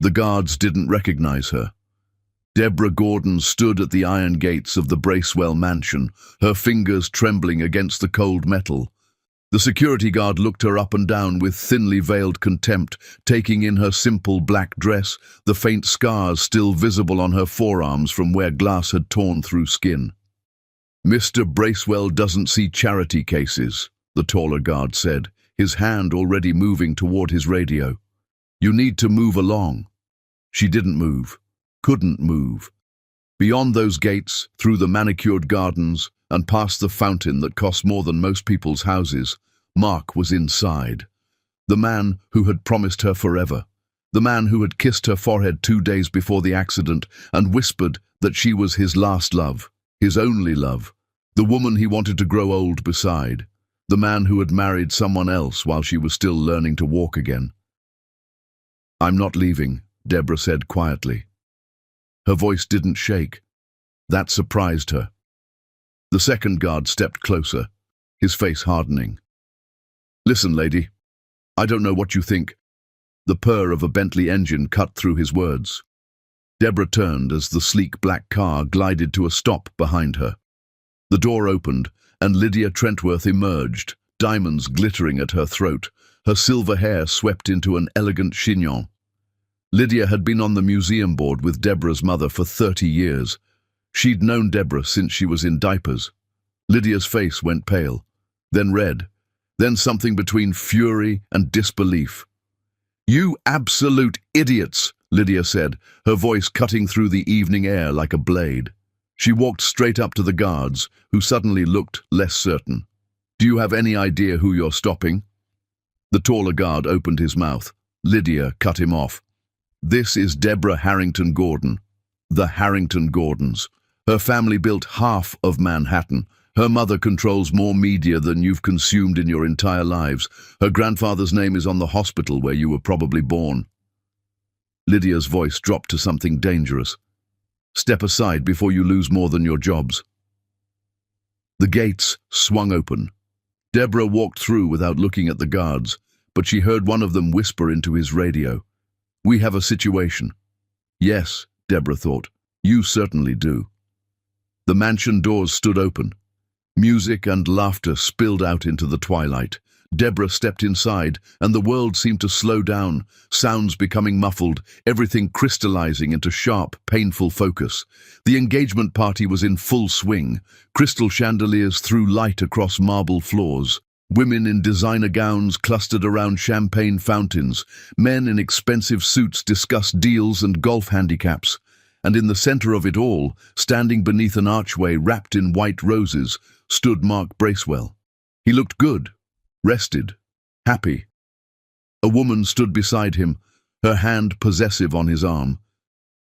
The guards didn't recognize her. Deborah Gordon stood at the iron gates of the Bracewell mansion, her fingers trembling against the cold metal. The security guard looked her up and down with thinly veiled contempt, taking in her simple black dress, the faint scars still visible on her forearms from where glass had torn through skin. "Mr. Bracewell doesn't see charity cases," the taller guard said, his hand already moving toward his radio. "You need to move along." She didn't move, couldn't move. Beyond those gates, through the manicured gardens, and past the fountain that cost more than most people's houses, Mark was inside. The man who had promised her forever. The man who had kissed her forehead 2 days before the accident and whispered that she was his last love, his only love. The woman he wanted to grow old beside. The man who had married someone else while she was still learning to walk again. "I'm not leaving," Deborah said quietly. Her voice didn't shake. That surprised her. The second guard stepped closer, his face hardening. "Listen, lady, I don't know what you think." The purr of a Bentley engine cut through his words. Deborah turned as the sleek black car glided to a stop behind her. The door opened, and Lydia Trentworth emerged, diamonds glittering at her throat, her silver hair swept into an elegant chignon. Lydia had been on the museum board with Deborah's mother for 30 years. She'd known Deborah since she was in diapers. Lydia's face went pale, then red, then something between fury and disbelief. "You absolute idiots," Lydia said, her voice cutting through the evening air like a blade. She walked straight up to the guards, who suddenly looked less certain. "Do you have any idea who you're stopping?" The taller guard opened his mouth. Lydia cut him off. "This is Deborah Harrington Gordon. The Harrington Gordons. Her family built half of Manhattan. Her mother controls more media than you've consumed in your entire lives. Her grandfather's name is on the hospital where you were probably born." Lydia's voice dropped to something dangerous. "Step aside before you lose more than your jobs." The gates swung open. Deborah walked through without looking at the guards, but she heard one of them whisper into his radio. "We have a situation." Yes, Deborah thought, you certainly do. The mansion doors stood open. Music and laughter spilled out into the twilight. Deborah stepped inside, and the world seemed to slow down, sounds becoming muffled, everything crystallizing into sharp, painful focus. The engagement party was in full swing. Crystal chandeliers threw light across marble floors. Women in designer gowns clustered around champagne fountains. Men in expensive suits discussed deals and golf handicaps. And in the center of it all, standing beneath an archway wrapped in white roses, stood Mark Bracewell. He looked good, rested, happy. A woman stood beside him, her hand possessive on his arm.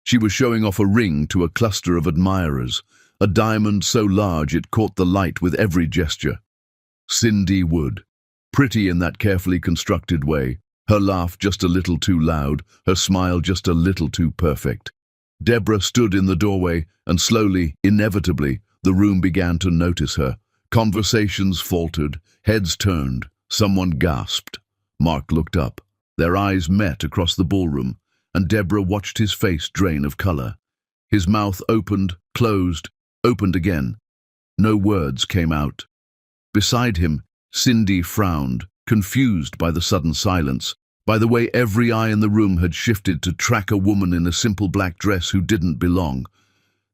She was showing off a ring to a cluster of admirers, a diamond so large it caught the light with every gesture. Cindy Wood, pretty in that carefully constructed way, her laugh just a little too loud, her smile just a little too perfect. Deborah stood in the doorway, and slowly, inevitably, the room began to notice her. Conversations faltered, heads turned, someone gasped. Mark looked up. Their eyes met across the ballroom, and Deborah watched his face drain of color. His mouth opened, closed, opened again. No words came out. Beside him, Cindy frowned, confused by the sudden silence, by the way every eye in the room had shifted to track a woman in a simple black dress who didn't belong.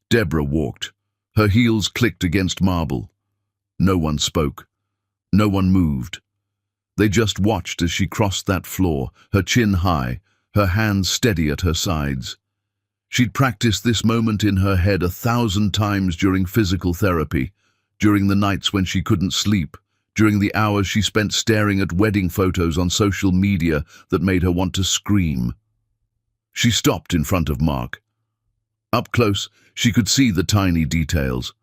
Deborah walked. Her heels clicked against marble. No one spoke. No one moved. They just watched as she crossed that floor, her chin high, her hands steady at her sides. She'd practiced this moment in her head 1,000 times during physical therapy, during the nights when she couldn't sleep, during the hours she spent staring at wedding photos on social media that made her want to scream. She stopped in front of Mark. Up close, she could see the tiny details.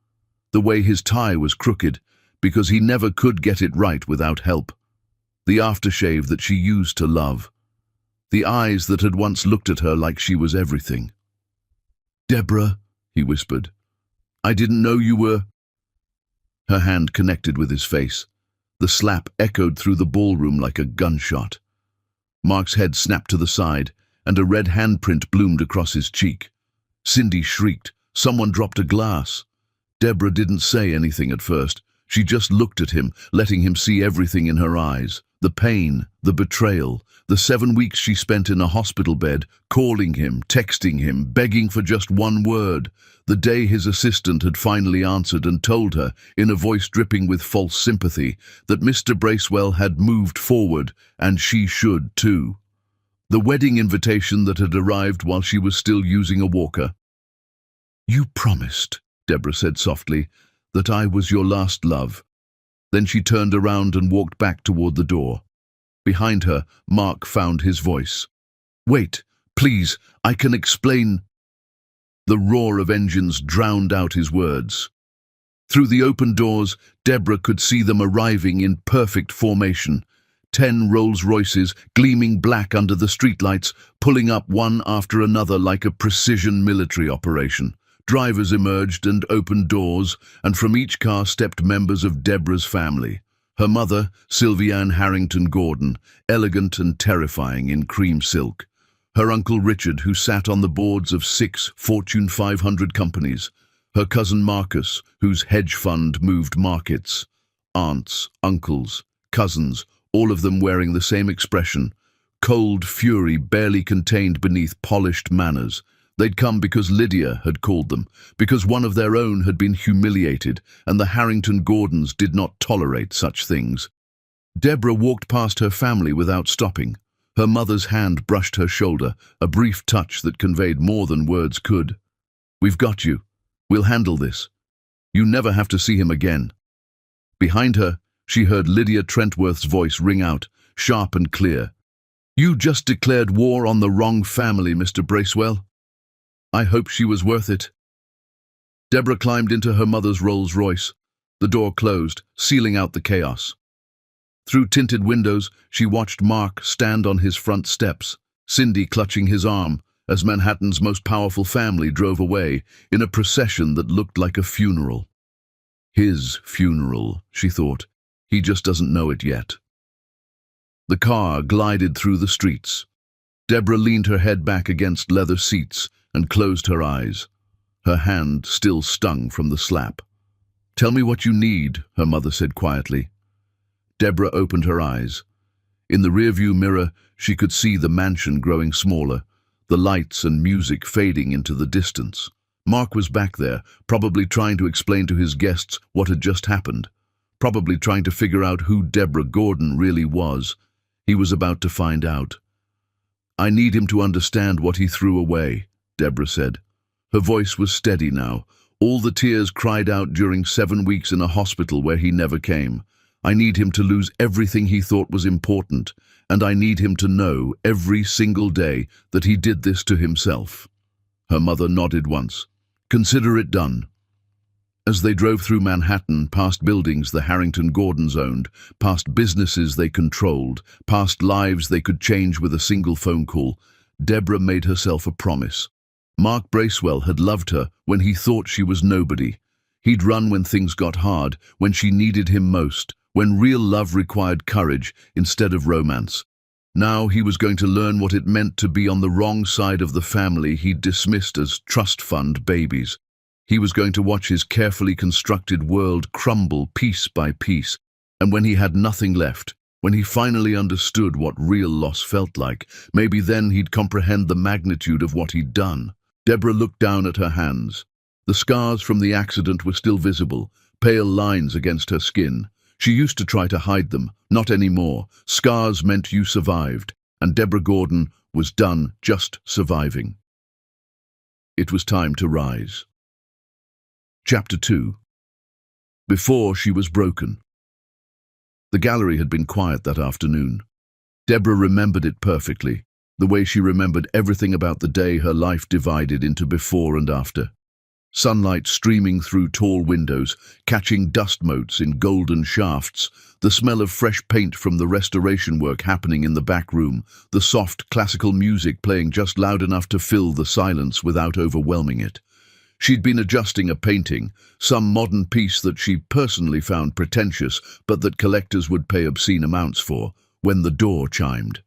The way his tie was crooked, because he never could get it right without help. The aftershave that she used to love. The eyes that had once looked at her like she was everything. "Deborah," he whispered, "I didn't know you were—" Her hand connected with his face. The slap echoed through the ballroom like a gunshot. Mark's head snapped to the side, and a red handprint bloomed across his cheek. Cindy shrieked. Someone dropped a glass. Deborah didn't say anything at first. She just looked at him, letting him see everything in her eyes. The pain, the betrayal, the 7 weeks she spent in a hospital bed, calling him, texting him, begging for just one word. The day his assistant had finally answered and told her, in a voice dripping with false sympathy, that Mr. Bracewell had moved forward, and she should too. The wedding invitation that had arrived while she was still using a walker. "You promised," Deborah said softly, "that I was your last love." Then she turned around and walked back toward the door. Behind her, Mark found his voice. "Wait, please, I can explain." The roar of engines drowned out his words. Through the open doors, Deborah could see them arriving in perfect formation. 10 Rolls-Royces, gleaming black under the streetlights, pulling up one after another like a precision military operation. Drivers emerged and opened doors, and from each car stepped members of Deborah's family. Her mother, Sylviane Harrington Gordon, elegant and terrifying in cream silk. Her uncle Richard, who sat on the boards of 6 Fortune 500 companies. Her cousin Marcus, whose hedge fund moved markets. Aunts, uncles, cousins, all of them wearing the same expression. Cold fury barely contained beneath polished manners. They'd come because Lydia had called them, because one of their own had been humiliated, and the Harrington Gordons did not tolerate such things. Deborah walked past her family without stopping. Her mother's hand brushed her shoulder, a brief touch that conveyed more than words could. "We've got you. We'll handle this. You never have to see him again." Behind her, she heard Lydia Trentworth's voice ring out, sharp and clear. "You just declared war on the wrong family, Mr. Bracewell. I hope she was worth it." Deborah climbed into her mother's Rolls-Royce. The door closed, sealing out the chaos. Through tinted windows, she watched Mark stand on his front steps, Cindy clutching his arm, as Manhattan's most powerful family drove away, in a procession that looked like a funeral. His funeral, she thought. He just doesn't know it yet. The car glided through the streets. Deborah leaned her head back against leather seats and closed her eyes. Her hand still stung from the slap. "Tell me what you need," her mother said quietly. Deborah opened her eyes. In the rearview mirror, she could see the mansion growing smaller, the lights and music fading into the distance. Mark was back there, probably trying to explain to his guests what had just happened, probably trying to figure out who Deborah Gordon really was. He was about to find out. "I need him to understand what he threw away," Deborah said. Her voice was steady now. "All the tears cried out during 7 weeks in a hospital where he never came. I need him to lose everything he thought was important, and I need him to know every single day that he did this to himself." Her mother nodded once. "Consider it done." As they drove through Manhattan, past buildings the Harrington Gordons owned, past businesses they controlled, past lives they could change with a single phone call, Deborah made herself a promise. Mark Bracewell had loved her when he thought she was nobody. He'd run when things got hard, when she needed him most, when real love required courage instead of romance. Now he was going to learn what it meant to be on the wrong side of the family he'd dismissed as trust fund babies. He was going to watch his carefully constructed world crumble piece by piece, and when he had nothing left, when he finally understood what real loss felt like, maybe then he'd comprehend the magnitude of what he'd done. Deborah looked down at her hands. The scars from the accident were still visible, pale lines against her skin. She used to try to hide them, not anymore. Scars meant you survived, and Deborah Gordon was done just surviving. It was time to rise. Chapter 2. Before she was broken. The gallery had been quiet that afternoon. Deborah remembered it perfectly, the way she remembered everything about the day her life divided into before and after. Sunlight streaming through tall windows, catching dust motes in golden shafts, the smell of fresh paint from the restoration work happening in the back room, the soft classical music playing just loud enough to fill the silence without overwhelming it. She'd been adjusting a painting, some modern piece that she personally found pretentious but that collectors would pay obscene amounts for, when the door chimed.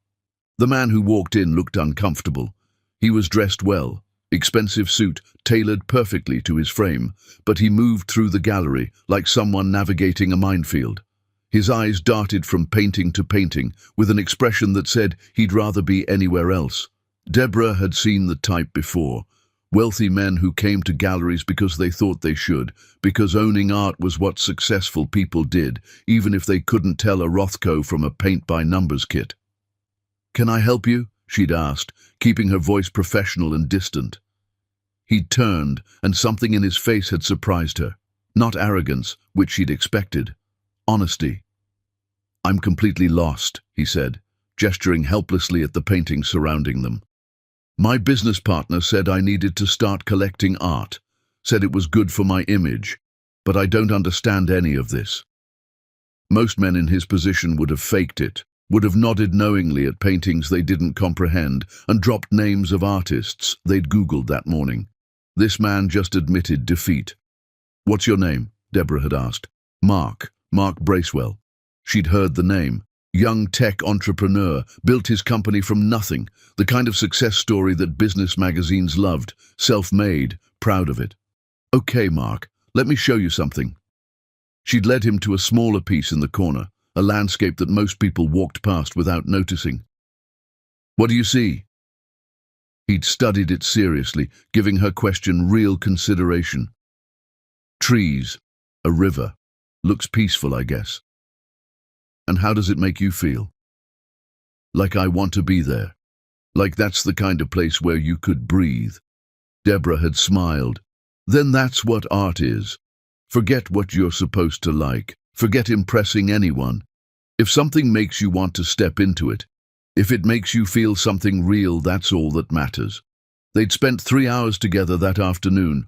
The man who walked in looked uncomfortable. He was dressed well, expensive suit tailored perfectly to his frame, but he moved through the gallery like someone navigating a minefield. His eyes darted from painting to painting with an expression that said he'd rather be anywhere else. Deborah had seen the type before. Wealthy men who came to galleries because they thought they should, because owning art was what successful people did, even if they couldn't tell a Rothko from a paint-by-numbers kit. "Can I help you?" she'd asked, keeping her voice professional and distant. He'd turned, and something in his face had surprised her. Not arrogance, which she'd expected. Honesty. "I'm completely lost," he said, gesturing helplessly at the paintings surrounding them. "My business partner said I needed to start collecting art, said it was good for my image, but I don't understand any of this." Most men in his position would have faked it, would have nodded knowingly at paintings they didn't comprehend and dropped names of artists they'd Googled that morning. This man just admitted defeat. "What's your name?" Deborah had asked. Mark Bracewell." She'd heard the name. Young tech entrepreneur, built his company from nothing, the kind of success story that business magazines loved, self-made, proud of it. "Okay, Mark, let me show you something." She'd led him to a smaller piece in the corner, a landscape that most people walked past without noticing. "What do you see?" He'd studied it seriously, giving her question real consideration. "Trees, a river. Looks peaceful, I guess." "And how does it make you feel?" "Like I want to be there. Like that's the kind of place where you could breathe." Deborah had smiled. "Then that's what art is. Forget what you're supposed to like. Forget impressing anyone. If something makes you want to step into it, if it makes you feel something real, that's all that matters." They'd spent 3 hours together that afternoon.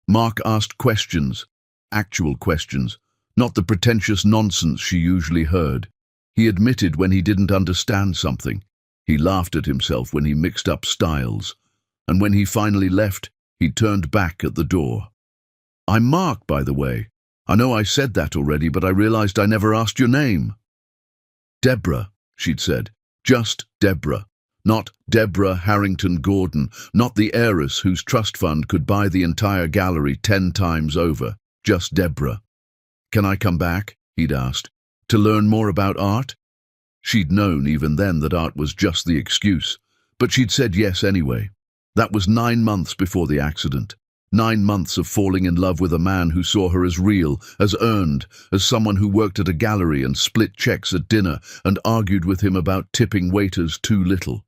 Mark asked questions, actual questions, not the pretentious nonsense she usually heard. He admitted when he didn't understand something. He laughed at himself when he mixed up styles. And when he finally left, he turned back at the door. "I'm Mark, by the way. I know I said that already, but I realized I never asked your name." "Deborah," she'd said. Just Deborah. Not Deborah Harrington Gordon, not the heiress whose trust fund could buy the entire gallery 10 times over. Just Deborah. "Can I come back?" he'd asked. "To learn more about art?" She'd known even then that art was just the excuse, but she'd said yes anyway. That was 9 months before the accident. 9 months of falling in love with a man who saw her as real, as earned, as someone who worked at a gallery and split checks at dinner and argued with him about tipping waiters too little.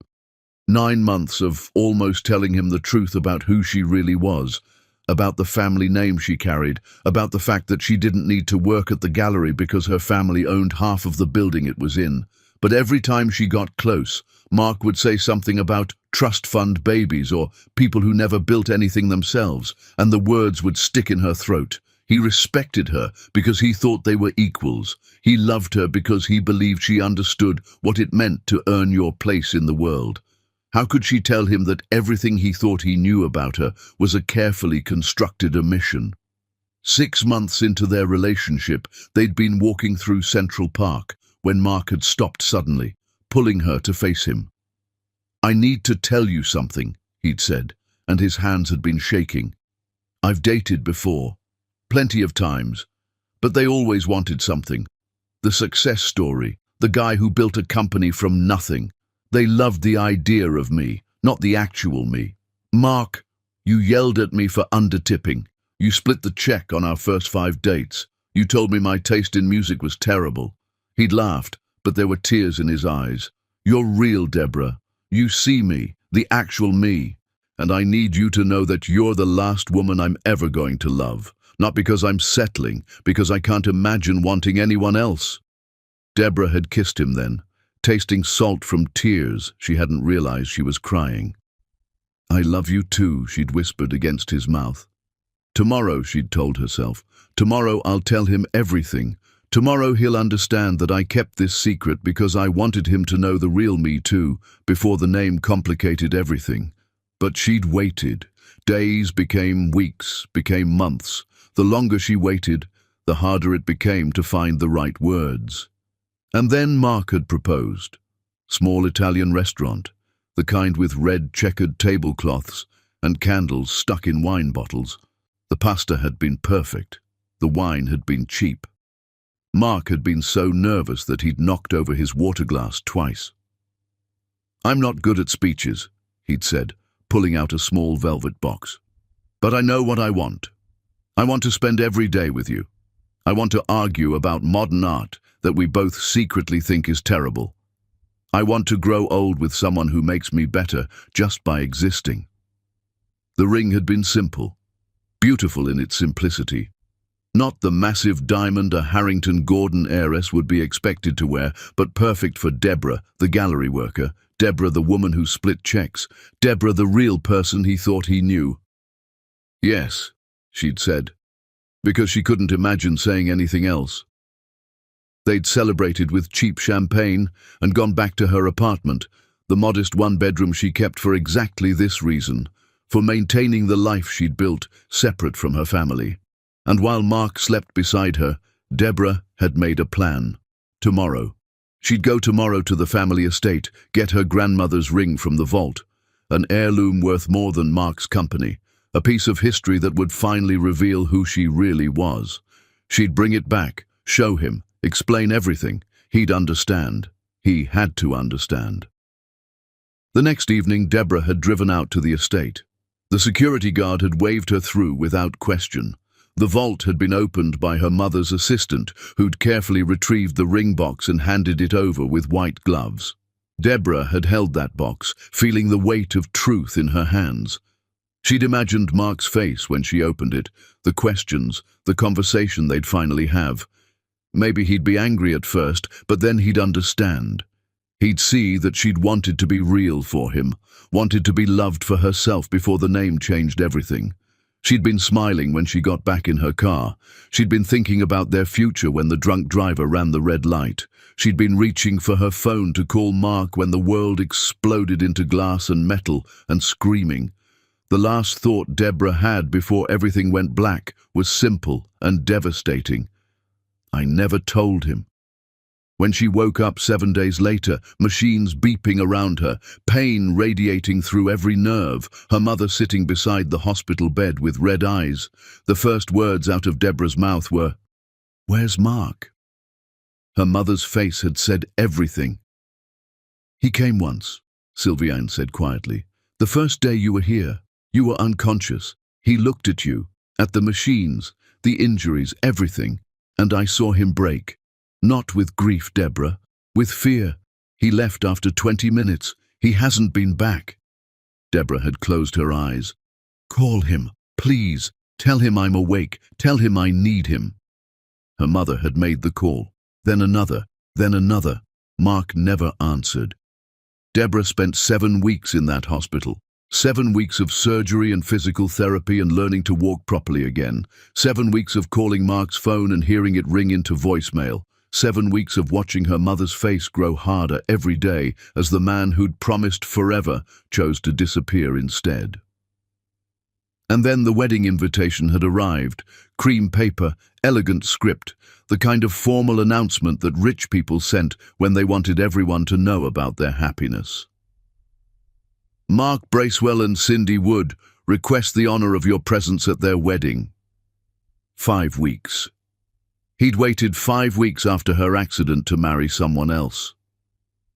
9 months of almost telling him the truth about who she really was, about the family name she carried, about the fact that she didn't need to work at the gallery because her family owned half of the building it was in. But every time she got close, Mark would say something about trust fund babies or people who never built anything themselves, and the words would stick in her throat. He respected her because he thought they were equals. He loved her because he believed she understood what it meant to earn your place in the world. How could she tell him that everything he thought he knew about her was a carefully constructed omission? 6 months into their relationship, they'd been walking through Central Park when Mark had stopped suddenly, pulling her to face him. "I need to tell you something," he'd said, and his hands had been shaking. "I've dated before, plenty of times, but they always wanted something. The success story, the guy who built a company from nothing. They loved the idea of me, not the actual me. Mark, you yelled at me for undertipping. You split the check on our first 5 dates. You told me my taste in music was terrible." He'd laughed, but there were tears in his eyes. "You're real, Deborah. You see me, the actual me. And I need you to know that you're the last woman I'm ever going to love. Not because I'm settling, because I can't imagine wanting anyone else." Deborah had kissed him then, tasting salt from tears she hadn't realized she was crying. "I love you too," she'd whispered against his mouth. "Tomorrow," she'd told herself, "tomorrow I'll tell him everything. Tomorrow he'll understand that I kept this secret because I wanted him to know the real me too, before the name complicated everything." But she'd waited. Days became weeks, became months. The longer she waited, the harder it became to find the right words. And then Mark had proposed. Small Italian restaurant, the kind with red checkered tablecloths and candles stuck in wine bottles. The pasta had been perfect. The wine had been cheap. Mark had been so nervous that he'd knocked over his water glass twice. "I'm not good at speeches," he'd said, pulling out a small velvet box. "But I know what I want. I want to spend every day with you. I want to argue about modern art that we both secretly think is terrible. I want to grow old with someone who makes me better just by existing." The ring had been simple, beautiful in its simplicity. Not the massive diamond a Harrington Gordon heiress would be expected to wear, but perfect for Deborah, the gallery worker, Deborah, the woman who split checks, Deborah, the real person he thought he knew. "Yes," she'd said, because she couldn't imagine saying anything else. They'd celebrated with cheap champagne and gone back to her apartment, the modest one-bedroom she kept for exactly this reason, for maintaining the life she'd built separate from her family. And while Mark slept beside her, Deborah had made a plan. Tomorrow. She'd go tomorrow to the family estate, get her grandmother's ring from the vault, an heirloom worth more than Mark's company, a piece of history that would finally reveal who she really was. She'd bring it back, show him, explain everything. He'd understand. He had to understand. The next evening, Deborah had driven out to the estate. The security guard had waved her through without question. The vault had been opened by her mother's assistant, who'd carefully retrieved the ring box and handed it over with white gloves. Deborah had held that box, feeling the weight of truth in her hands. She'd imagined Mark's face when she opened it, the questions, the conversation they'd finally have. Maybe he'd be angry at first, but then he'd understand. He'd see that she'd wanted to be real for him, wanted to be loved for herself before the name changed everything. She'd been smiling when she got back in her car. She'd been thinking about their future when the drunk driver ran the red light. She'd been reaching for her phone to call Mark when the world exploded into glass and metal and screaming. The last thought Deborah had before everything went black was simple and devastating. "I never told him." When she woke up 7 days later, machines beeping around her, pain radiating through every nerve, her mother sitting beside the hospital bed with red eyes, the first words out of Deborah's mouth were, "Where's Mark?" Her mother's face had said everything. "He came once," Sylviane said quietly. "The first day you were here, you were unconscious. He looked at you, at the machines, the injuries, everything, and I saw him break. Not with grief, Deborah, with fear. He left after 20 minutes. He hasn't been back." Deborah had closed her eyes. "Call him, please. Tell him I'm awake. Tell him I need him." Her mother had made the call. Then another, then another. Mark never answered. Deborah spent 7 weeks in that hospital. 7 weeks of surgery and physical therapy and learning to walk properly again. 7 weeks of calling Mark's phone and hearing it ring into voicemail. 7 weeks of watching her mother's face grow harder every day as the man who'd promised forever chose to disappear instead. And then the wedding invitation had arrived. Cream paper, elegant script, the kind of formal announcement that rich people sent when they wanted everyone to know about their happiness. "Mark Bracewell and Cindy Wood request the honor of your presence at their wedding." 5 weeks. He'd waited 5 weeks after her accident to marry someone else.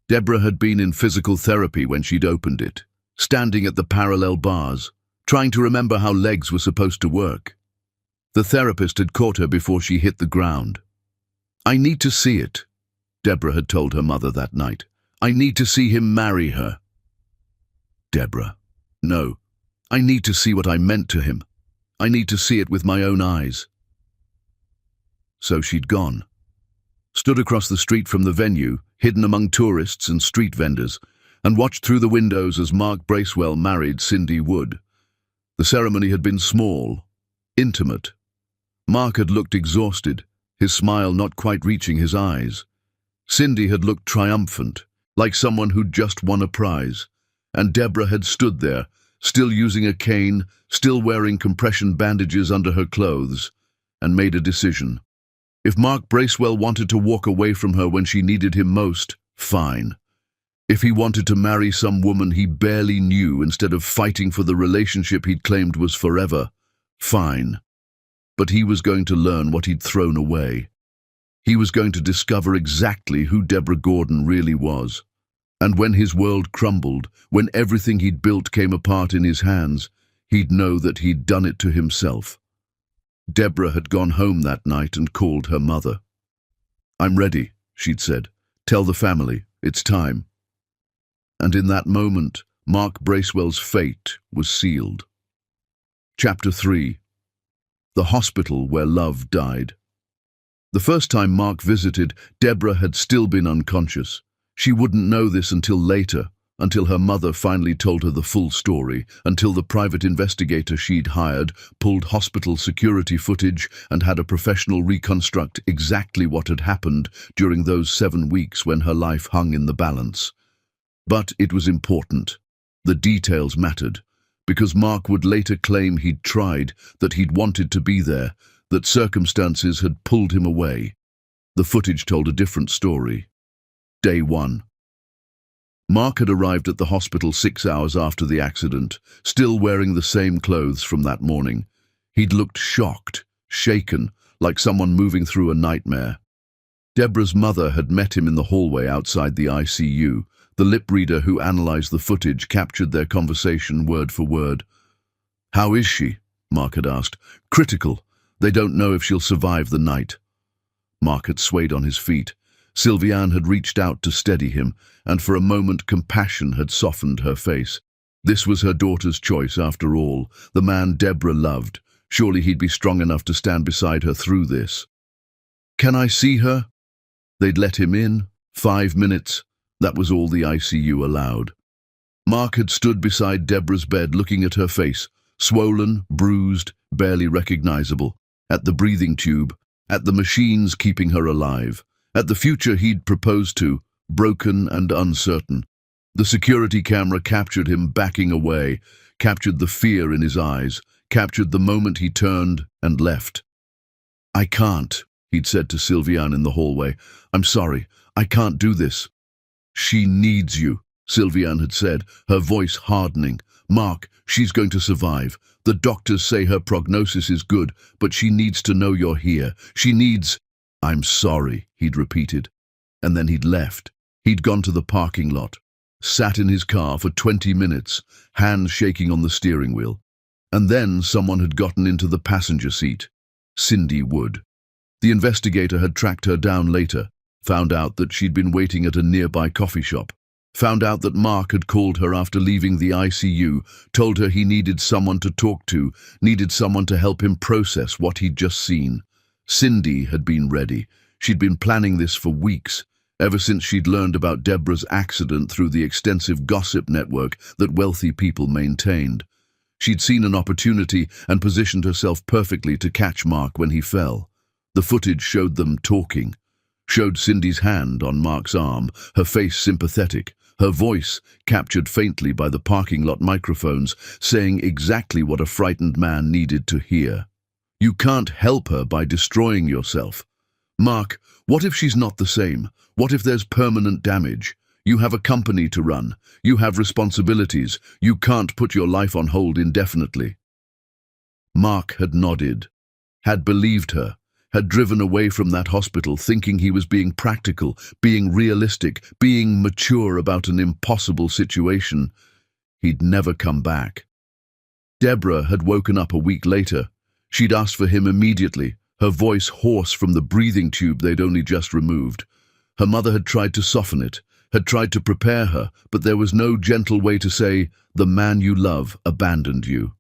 Deborah had been in physical therapy when she'd opened it, standing at the parallel bars, trying to remember how legs were supposed to work. The therapist had caught her before she hit the ground. "I need to see it," Deborah had told her mother that night. "I need to see him marry her." "Deborah, no. I need to see what I meant to him. I need to see it with my own eyes." So she'd gone. Stood across the street from the venue, hidden among tourists and street vendors, and watched through the windows as Mark Bracewell married Cindy Wood. The ceremony had been small, intimate. Mark had looked exhausted, his smile not quite reaching his eyes. Cindy had looked triumphant, like someone who'd just won a prize. And Deborah had stood there, still using a cane, still wearing compression bandages under her clothes, and made a decision. If Mark Bracewell wanted to walk away from her when she needed him most, fine. If he wanted to marry some woman he barely knew instead of fighting for the relationship he'd claimed was forever, fine. But he was going to learn what he'd thrown away. He was going to discover exactly who Deborah Gordon really was. And when his world crumbled, when everything he'd built came apart in his hands, he'd know that he'd done it to himself. Deborah had gone home that night and called her mother. "I'm ready," she'd said. "Tell the family, it's time." And in that moment, Mark Bracewell's fate was sealed. Chapter 3. The Hospital Where Love Died. The first time Mark visited, Deborah had still been unconscious. She wouldn't know this until later, until her mother finally told her the full story, until the private investigator she'd hired pulled hospital security footage and had a professional reconstruct exactly what had happened during those 7 weeks when her life hung in the balance. But it was important. The details mattered, because Mark would later claim he'd tried, that he'd wanted to be there, that circumstances had pulled him away. The footage told a different story. Day 1. Mark had arrived at the hospital 6 hours after the accident, still wearing the same clothes from that morning. He'd looked shocked, shaken, like someone moving through a nightmare. Deborah's mother had met him in the hallway outside the ICU. The lip reader who analyzed the footage captured their conversation word for word. "How is she?" Mark had asked. "Critical. They don't know if she'll survive the night." Mark had swayed on his feet. Sylviane had reached out to steady him, and for a moment compassion had softened her face. This was her daughter's choice, after all, the man Deborah loved. Surely he'd be strong enough to stand beside her through this. "Can I see her?" They'd let him in. 5 minutes. That was all the ICU allowed. Mark had stood beside Deborah's bed looking at her face, swollen, bruised, barely recognizable, at the breathing tube, at the machines keeping her alive, at the future he'd proposed to, broken and uncertain. The security camera captured him backing away, captured the fear in his eyes, captured the moment he turned and left. "I can't," he'd said to Sylviane in the hallway. "I'm sorry, I can't do this." "She needs you," Sylviane had said, her voice hardening. "Mark, she's going to survive. The doctors say her prognosis is good, but she needs to know you're here. She needs—" "I'm sorry," he'd repeated. And then he'd left. He'd gone to the parking lot, sat in his car for 20 minutes, hands shaking on the steering wheel. And then someone had gotten into the passenger seat. Cindy Wood. The investigator had tracked her down later, found out that she'd been waiting at a nearby coffee shop, found out that Mark had called her after leaving the ICU, told her he needed someone to talk to, needed someone to help him process what he'd just seen. Cindy had been ready. She'd been planning this for weeks, ever since she'd learned about Deborah's accident through the extensive gossip network that wealthy people maintained. She'd seen an opportunity and positioned herself perfectly to catch Mark when he fell. The footage showed them talking, showed Cindy's hand on Mark's arm, her face sympathetic, her voice, captured faintly by the parking lot microphones, saying exactly what a frightened man needed to hear. "You can't help her by destroying yourself. Mark, what if she's not the same? What if there's permanent damage? You have a company to run. You have responsibilities. You can't put your life on hold indefinitely." Mark had nodded, had believed her, had driven away from that hospital thinking he was being practical, being realistic, being mature about an impossible situation. He'd never come back. Deborah had woken up a week later. She'd asked for him immediately, her voice hoarse from the breathing tube they'd only just removed. Her mother had tried to soften it, had tried to prepare her, but there was no gentle way to say, "The man you love abandoned you."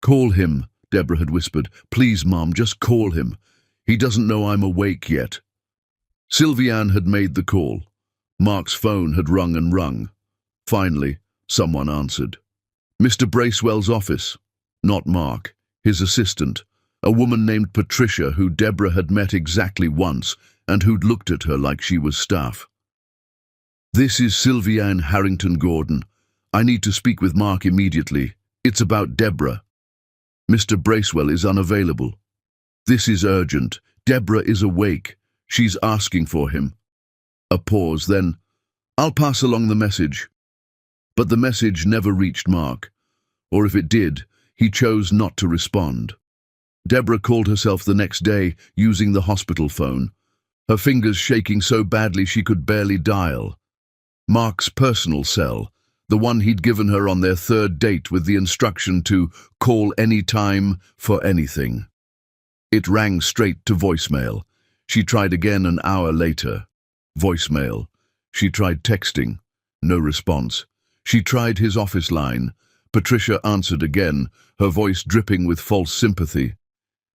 "Call him," Deborah had whispered. "Please, Mom, just call him. He doesn't know I'm awake yet." Sylviane had made the call. Mark's phone had rung and rung. Finally, someone answered. Mr. Bracewell's office. Not Mark, his assistant, a woman named Patricia who Deborah had met exactly once and who'd looked at her like she was staff. "This is Sylviane Harrington Gordon. I need to speak with Mark immediately. It's about Deborah. Mr. Bracewell is unavailable. This is urgent. Deborah is awake. She's asking for him." A pause, then, I'll pass along the message. But the message never reached Mark, or if it did, he chose not to respond. Deborah called herself the next day using the hospital phone, her fingers shaking so badly she could barely dial. Mark's personal cell, the one he'd given her on their third date with the instruction to call any time for anything. It rang straight to voicemail. She tried again an hour later. Voicemail. She tried texting. No response. She tried his office line. Patricia answered again, her voice dripping with false sympathy.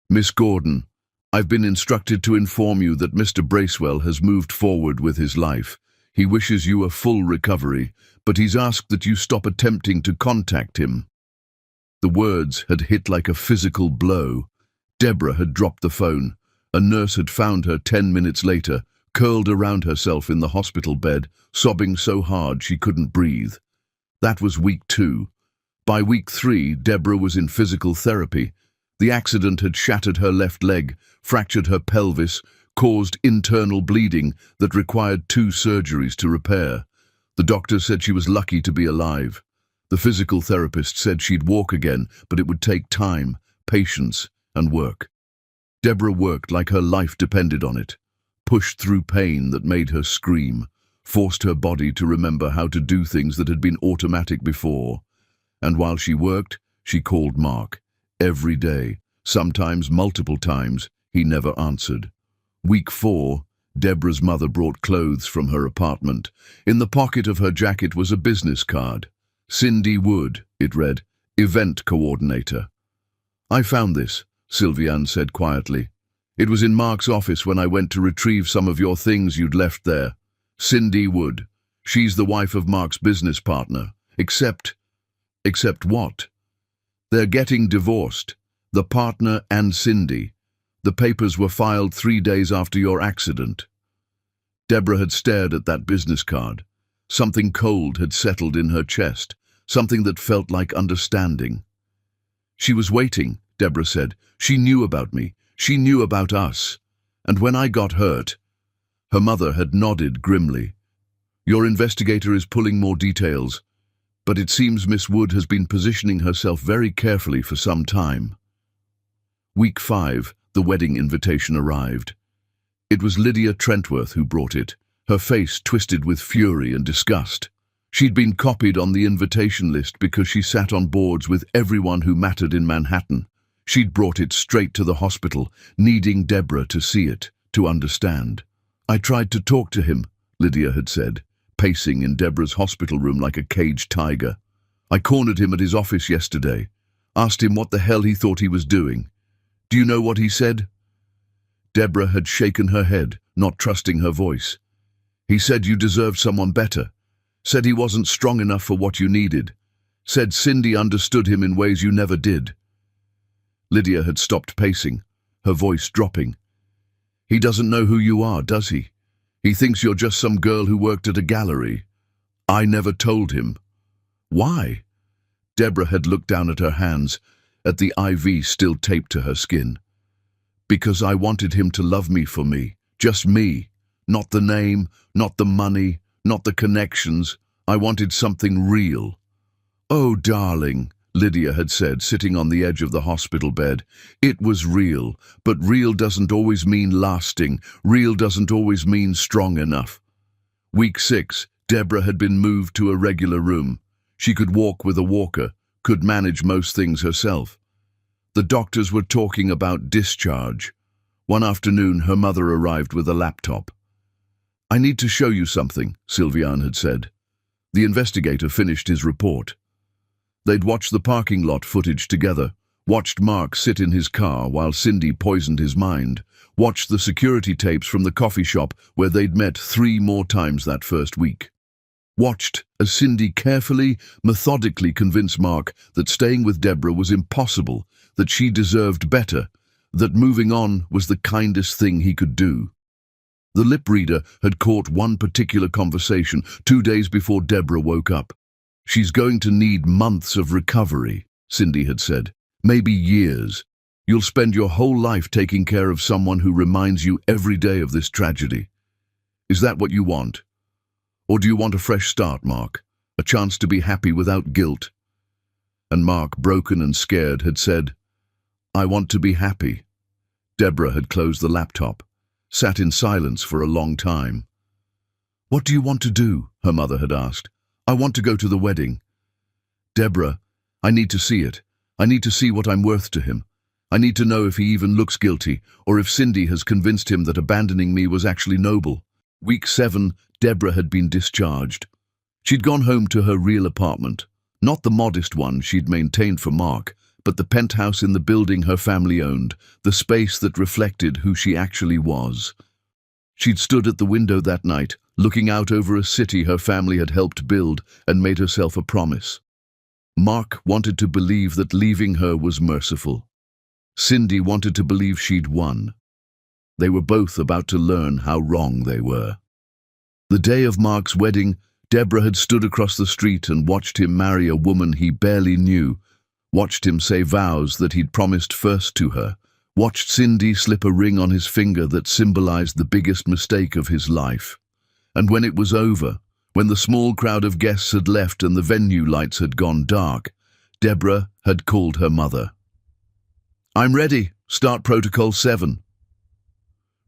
Miss Gordon, I've been instructed to inform you that Mr. Bracewell has moved forward with his life. He wishes you a full recovery, but he's asked that you stop attempting to contact him. The words had hit like a physical blow. Deborah had dropped the phone. A nurse had found her 10 minutes later, curled around herself in the hospital bed, sobbing so hard she couldn't breathe. That was week 2. By week 3, Deborah was in physical therapy. The accident had shattered her left leg, fractured her pelvis, caused internal bleeding that required 2 surgeries to repair. The doctor said she was lucky to be alive. The physical therapist said she'd walk again, but it would take time, patience, and work. Deborah worked like her life depended on it, pushed through pain that made her scream, forced her body to remember how to do things that had been automatic before. And while she worked, she called Mark. Every day, sometimes multiple times, he never answered. Week 4, Deborah's mother brought clothes from her apartment. In the pocket of her jacket was a business card. Cindy Wood, it read, event coordinator. I found this, Sylviane said quietly. It was in Mark's office when I went to retrieve some of your things you'd left there. Cindy Wood. She's the wife of Mark's business partner. Except what? They're getting divorced. The partner and Cindy. The papers were filed 3 days after your accident. Deborah had stared at that business card. Something cold had settled in her chest, something that felt like understanding. She was waiting, Deborah said. She knew about me. She knew about us. And when I got hurt, her mother had nodded grimly. Your investigator is pulling more details, but it seems Miss Wood has been positioning herself very carefully for some time. Week 5, the wedding invitation arrived. It was Lydia Trentworth who brought it, her face twisted with fury and disgust. She'd been copied on the invitation list because she sat on boards with everyone who mattered in Manhattan. She'd brought it straight to the hospital, needing Deborah to see it, to understand. I tried to talk to him, Lydia had said, pacing in Deborah's hospital room like a caged tiger. I cornered him at his office yesterday, asked him what the hell he thought he was doing. Do you know what he said? Deborah had shaken her head, not trusting her voice. He said you deserved someone better. Said he wasn't strong enough for what you needed. Said Cindy understood him in ways you never did. Lydia had stopped pacing, her voice dropping. He doesn't know who you are, does he? He thinks you're just some girl who worked at a gallery. I never told him. Why? Deborah had looked down at her hands, at the IV still taped to her skin. Because I wanted him to love me for me, just me. Not the name, not the money, not the connections. I wanted something real. Oh, darling, Lydia had said, sitting on the edge of the hospital bed. It was real, but real doesn't always mean lasting. Real doesn't always mean strong enough. Week 6, Deborah had been moved to a regular room. She could walk with a walker, could manage most things herself. The doctors were talking about discharge. One afternoon, her mother arrived with a laptop. I need to show you something, Sylviane had said. The investigator finished his report. They'd watched the parking lot footage together, watched Mark sit in his car while Cindy poisoned his mind, watched the security tapes from the coffee shop where they'd met 3 more times that first week. Watched as Cindy carefully, methodically convinced Mark that staying with Deborah was impossible, that she deserved better, that moving on was the kindest thing he could do. The lip reader had caught one particular conversation 2 days before Deborah woke up. She's going to need months of recovery, Cindy had said. Maybe years. You'll spend your whole life taking care of someone who reminds you every day of this tragedy. Is that what you want? Or do you want a fresh start, Mark? A chance to be happy without guilt? And Mark, broken and scared, had said, I want to be happy. Deborah had closed the laptop, sat in silence for a long time. What do you want to do? Her mother had asked. I want to go to the wedding. Deborah, I need to see it. I need to see what I'm worth to him. I need to know if he even looks guilty, or if Cindy has convinced him that abandoning me was actually noble. Week 7, Deborah had been discharged. She'd gone home to her real apartment, not the modest one she'd maintained for Mark, but the penthouse in the building her family owned, the space that reflected who she actually was. She'd stood at the window that night, looking out over a city her family had helped build, and made herself a promise. Mark wanted to believe that leaving her was merciful. Cindy wanted to believe she'd won. They were both about to learn how wrong they were. The day of Mark's wedding, Deborah had stood across the street and watched him marry a woman he barely knew, watched him say vows that he'd promised first to her, watched Cindy slip a ring on his finger that symbolized the biggest mistake of his life. And when it was over, when the small crowd of guests had left and the venue lights had gone dark, Deborah had called her mother. I'm ready. Start Protocol 7.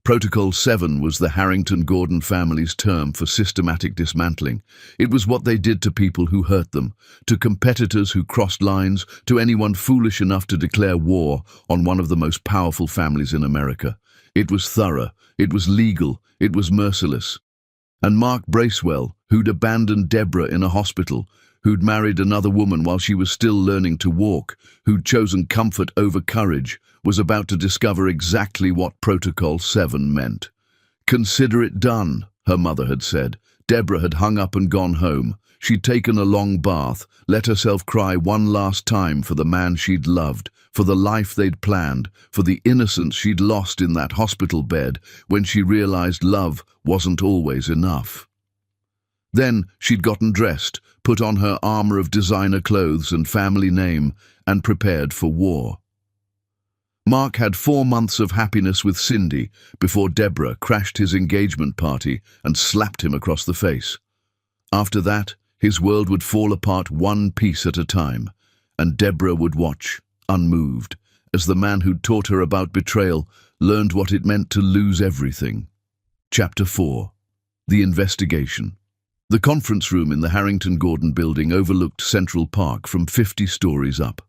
Protocol 7 was the Harrington-Gordon family's term for systematic dismantling. It was what they did to people who hurt them, to competitors who crossed lines, to anyone foolish enough to declare war on one of the most powerful families in America. It was thorough, it was legal, it was merciless. And Mark Bracewell, who'd abandoned Deborah in a hospital, who'd married another woman while she was still learning to walk, who'd chosen comfort over courage, was about to discover exactly what Protocol 7 meant. Consider it done, her mother had said. Deborah had hung up and gone home. She'd taken a long bath, let herself cry one last time for the man she'd loved, for the life they'd planned, for the innocence she'd lost in that hospital bed when she realized love wasn't always enough. Then she'd gotten dressed, put on her armor of designer clothes and family name, and prepared for war. Mark had 4 months of happiness with Cindy before Deborah crashed his engagement party and slapped him across the face. After that, his world would fall apart one piece at a time, and Deborah would watch, unmoved, as the man who'd taught her about betrayal learned what it meant to lose everything. Chapter 4. The Investigation. The conference room in the Harrington-Gordon building overlooked Central Park from 50 stories up.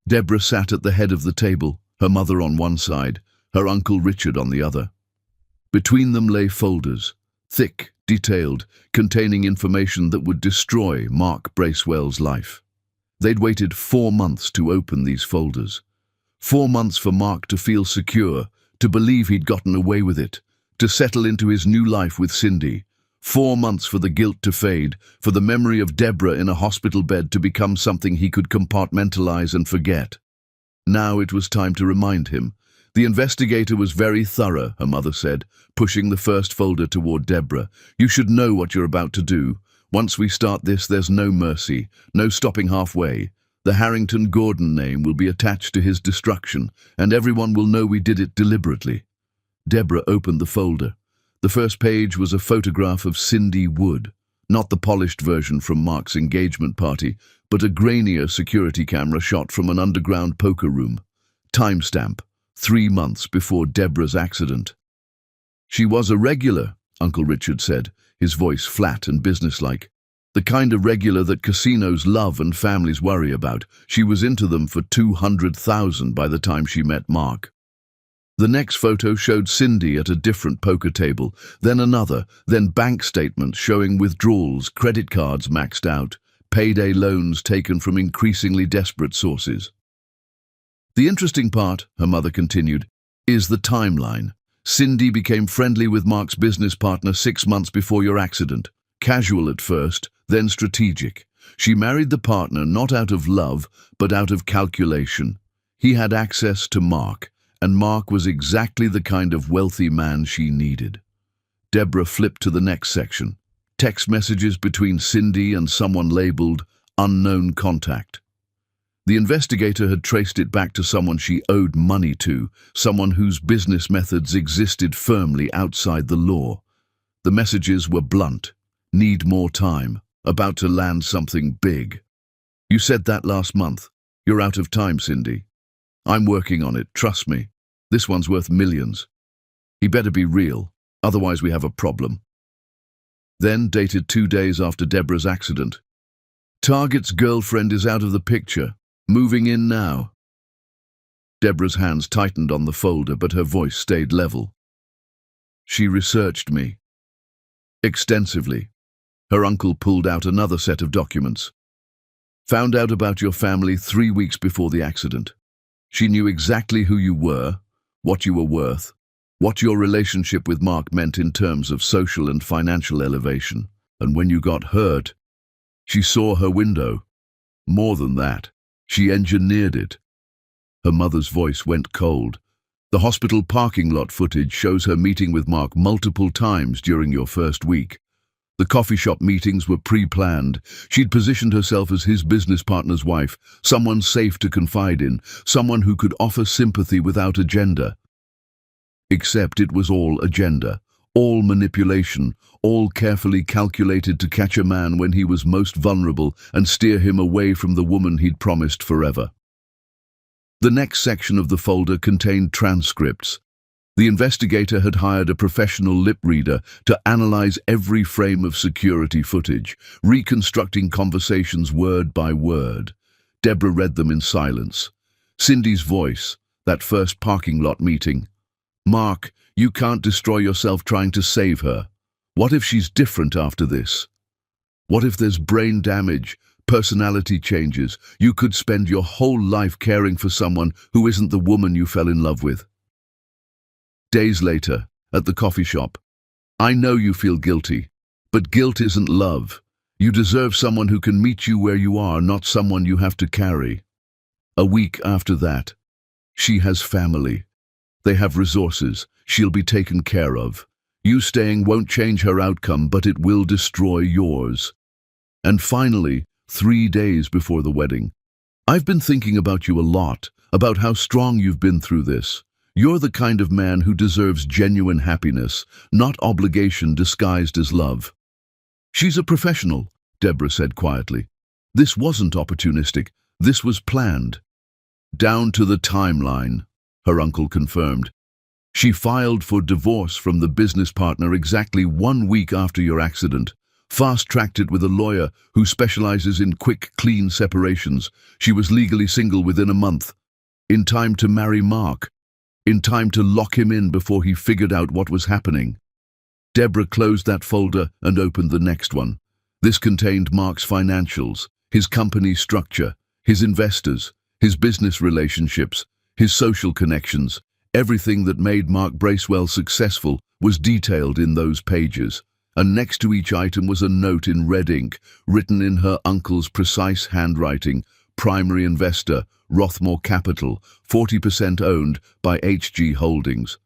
Deborah sat at the head of the table, her mother on one side, her Uncle Richard on the other. Between them lay folders, thick, detailed, containing information that would destroy Mark Bracewell's life. They'd waited 4 months to open these folders. 4 months for Mark to feel secure, to believe he'd gotten away with it, to settle into his new life with Cindy. 4 months for the guilt to fade, for the memory of Deborah in a hospital bed to become something he could compartmentalize and forget. Now it was time to remind him. The investigator was very thorough, her mother said, pushing the first folder toward Deborah. You should know what you're about to do. Once we start this, there's no mercy, no stopping halfway. The Harrington-Gordon name will be attached to his destruction, and everyone will know we did it deliberately. Deborah opened the folder. The first page was a photograph of Cindy Wood, not the polished version from Mark's engagement party, but a grainier security camera shot from an underground poker room. Timestamp, 3 months before Deborah's accident. She was a regular, Uncle Richard said, his voice flat and businesslike. The kind of regular that casinos love and families worry about. She was into them for 200,000 by the time she met Mark. The next photo showed Cindy at a different poker table, then another, then bank statements showing withdrawals, credit cards maxed out, payday loans taken from increasingly desperate sources. The interesting part, her mother continued, is the timeline. Cindy became friendly with Mark's business partner 6 months before your accident. Casual at first, then strategic. She married the partner not out of love, but out of calculation. He had access to Mark, and Mark was exactly the kind of wealthy man she needed. Deborah flipped to the next section. Text messages between Cindy and someone labeled unknown contact. The investigator had traced it back to someone she owed money to, someone whose business methods existed firmly outside the law. The messages were blunt, Need more time. About to land something big. You said that last month. You're out of time, Cindy. I'm working on it, trust me. This one's worth millions. He better be real, otherwise we have a problem. Then, dated 2 days after Deborah's accident. Target's girlfriend is out of the picture. Moving in now. Deborah's hands tightened on the folder, but her voice stayed level. She researched me. Extensively. Her uncle pulled out another set of documents. Found out about your family 3 weeks before the accident. She knew exactly who you were, what you were worth, what your relationship with Mark meant in terms of social and financial elevation. And when you got hurt, she saw her window. More than that, she engineered it. Her mother's voice went cold. The hospital parking lot footage shows her meeting with Mark multiple times during your first week. The coffee shop meetings were pre-planned. She'd positioned herself as his business partner's wife, someone safe to confide in, someone who could offer sympathy without agenda. Except it was all agenda, all manipulation, all carefully calculated to catch a man when he was most vulnerable and steer him away from the woman he'd promised forever. The next section of the folder contained transcripts. The investigator had hired a professional lip reader to analyze every frame of security footage, reconstructing conversations word by word. Deborah read them in silence. Cindy's voice, that first parking lot meeting. Mark, you can't destroy yourself trying to save her. What if she's different after this? What if there's brain damage, personality changes? You could spend your whole life caring for someone who isn't the woman you fell in love with. Days later, at the coffee shop. I know you feel guilty, but guilt isn't love. You deserve someone who can meet you where you are, not someone you have to carry. A week after that. She has family. They have resources. She'll be taken care of. You staying won't change her outcome, but it will destroy yours. And finally, 3 days before the wedding. I've been thinking about you a lot, about how strong you've been through this. You're the kind of man who deserves genuine happiness, not obligation disguised as love. She's a professional, Deborah said quietly. This wasn't opportunistic. This was planned. Down to the timeline, her uncle confirmed. She filed for divorce from the business partner exactly 1 week after your accident. Fast-tracked it with a lawyer who specializes in quick, clean separations. She was legally single within a month. In time to marry Mark. In time to lock him in before he figured out what was happening. Deborah closed that folder and opened the next one. This contained Mark's financials, his company structure, his investors, his business relationships, his social connections. Everything that made Mark Bracewell successful was detailed in those pages. And next to each item was a note in red ink, written in her uncle's precise handwriting. Primary investor, Rothmore Capital, 40% owned by HG Holdings.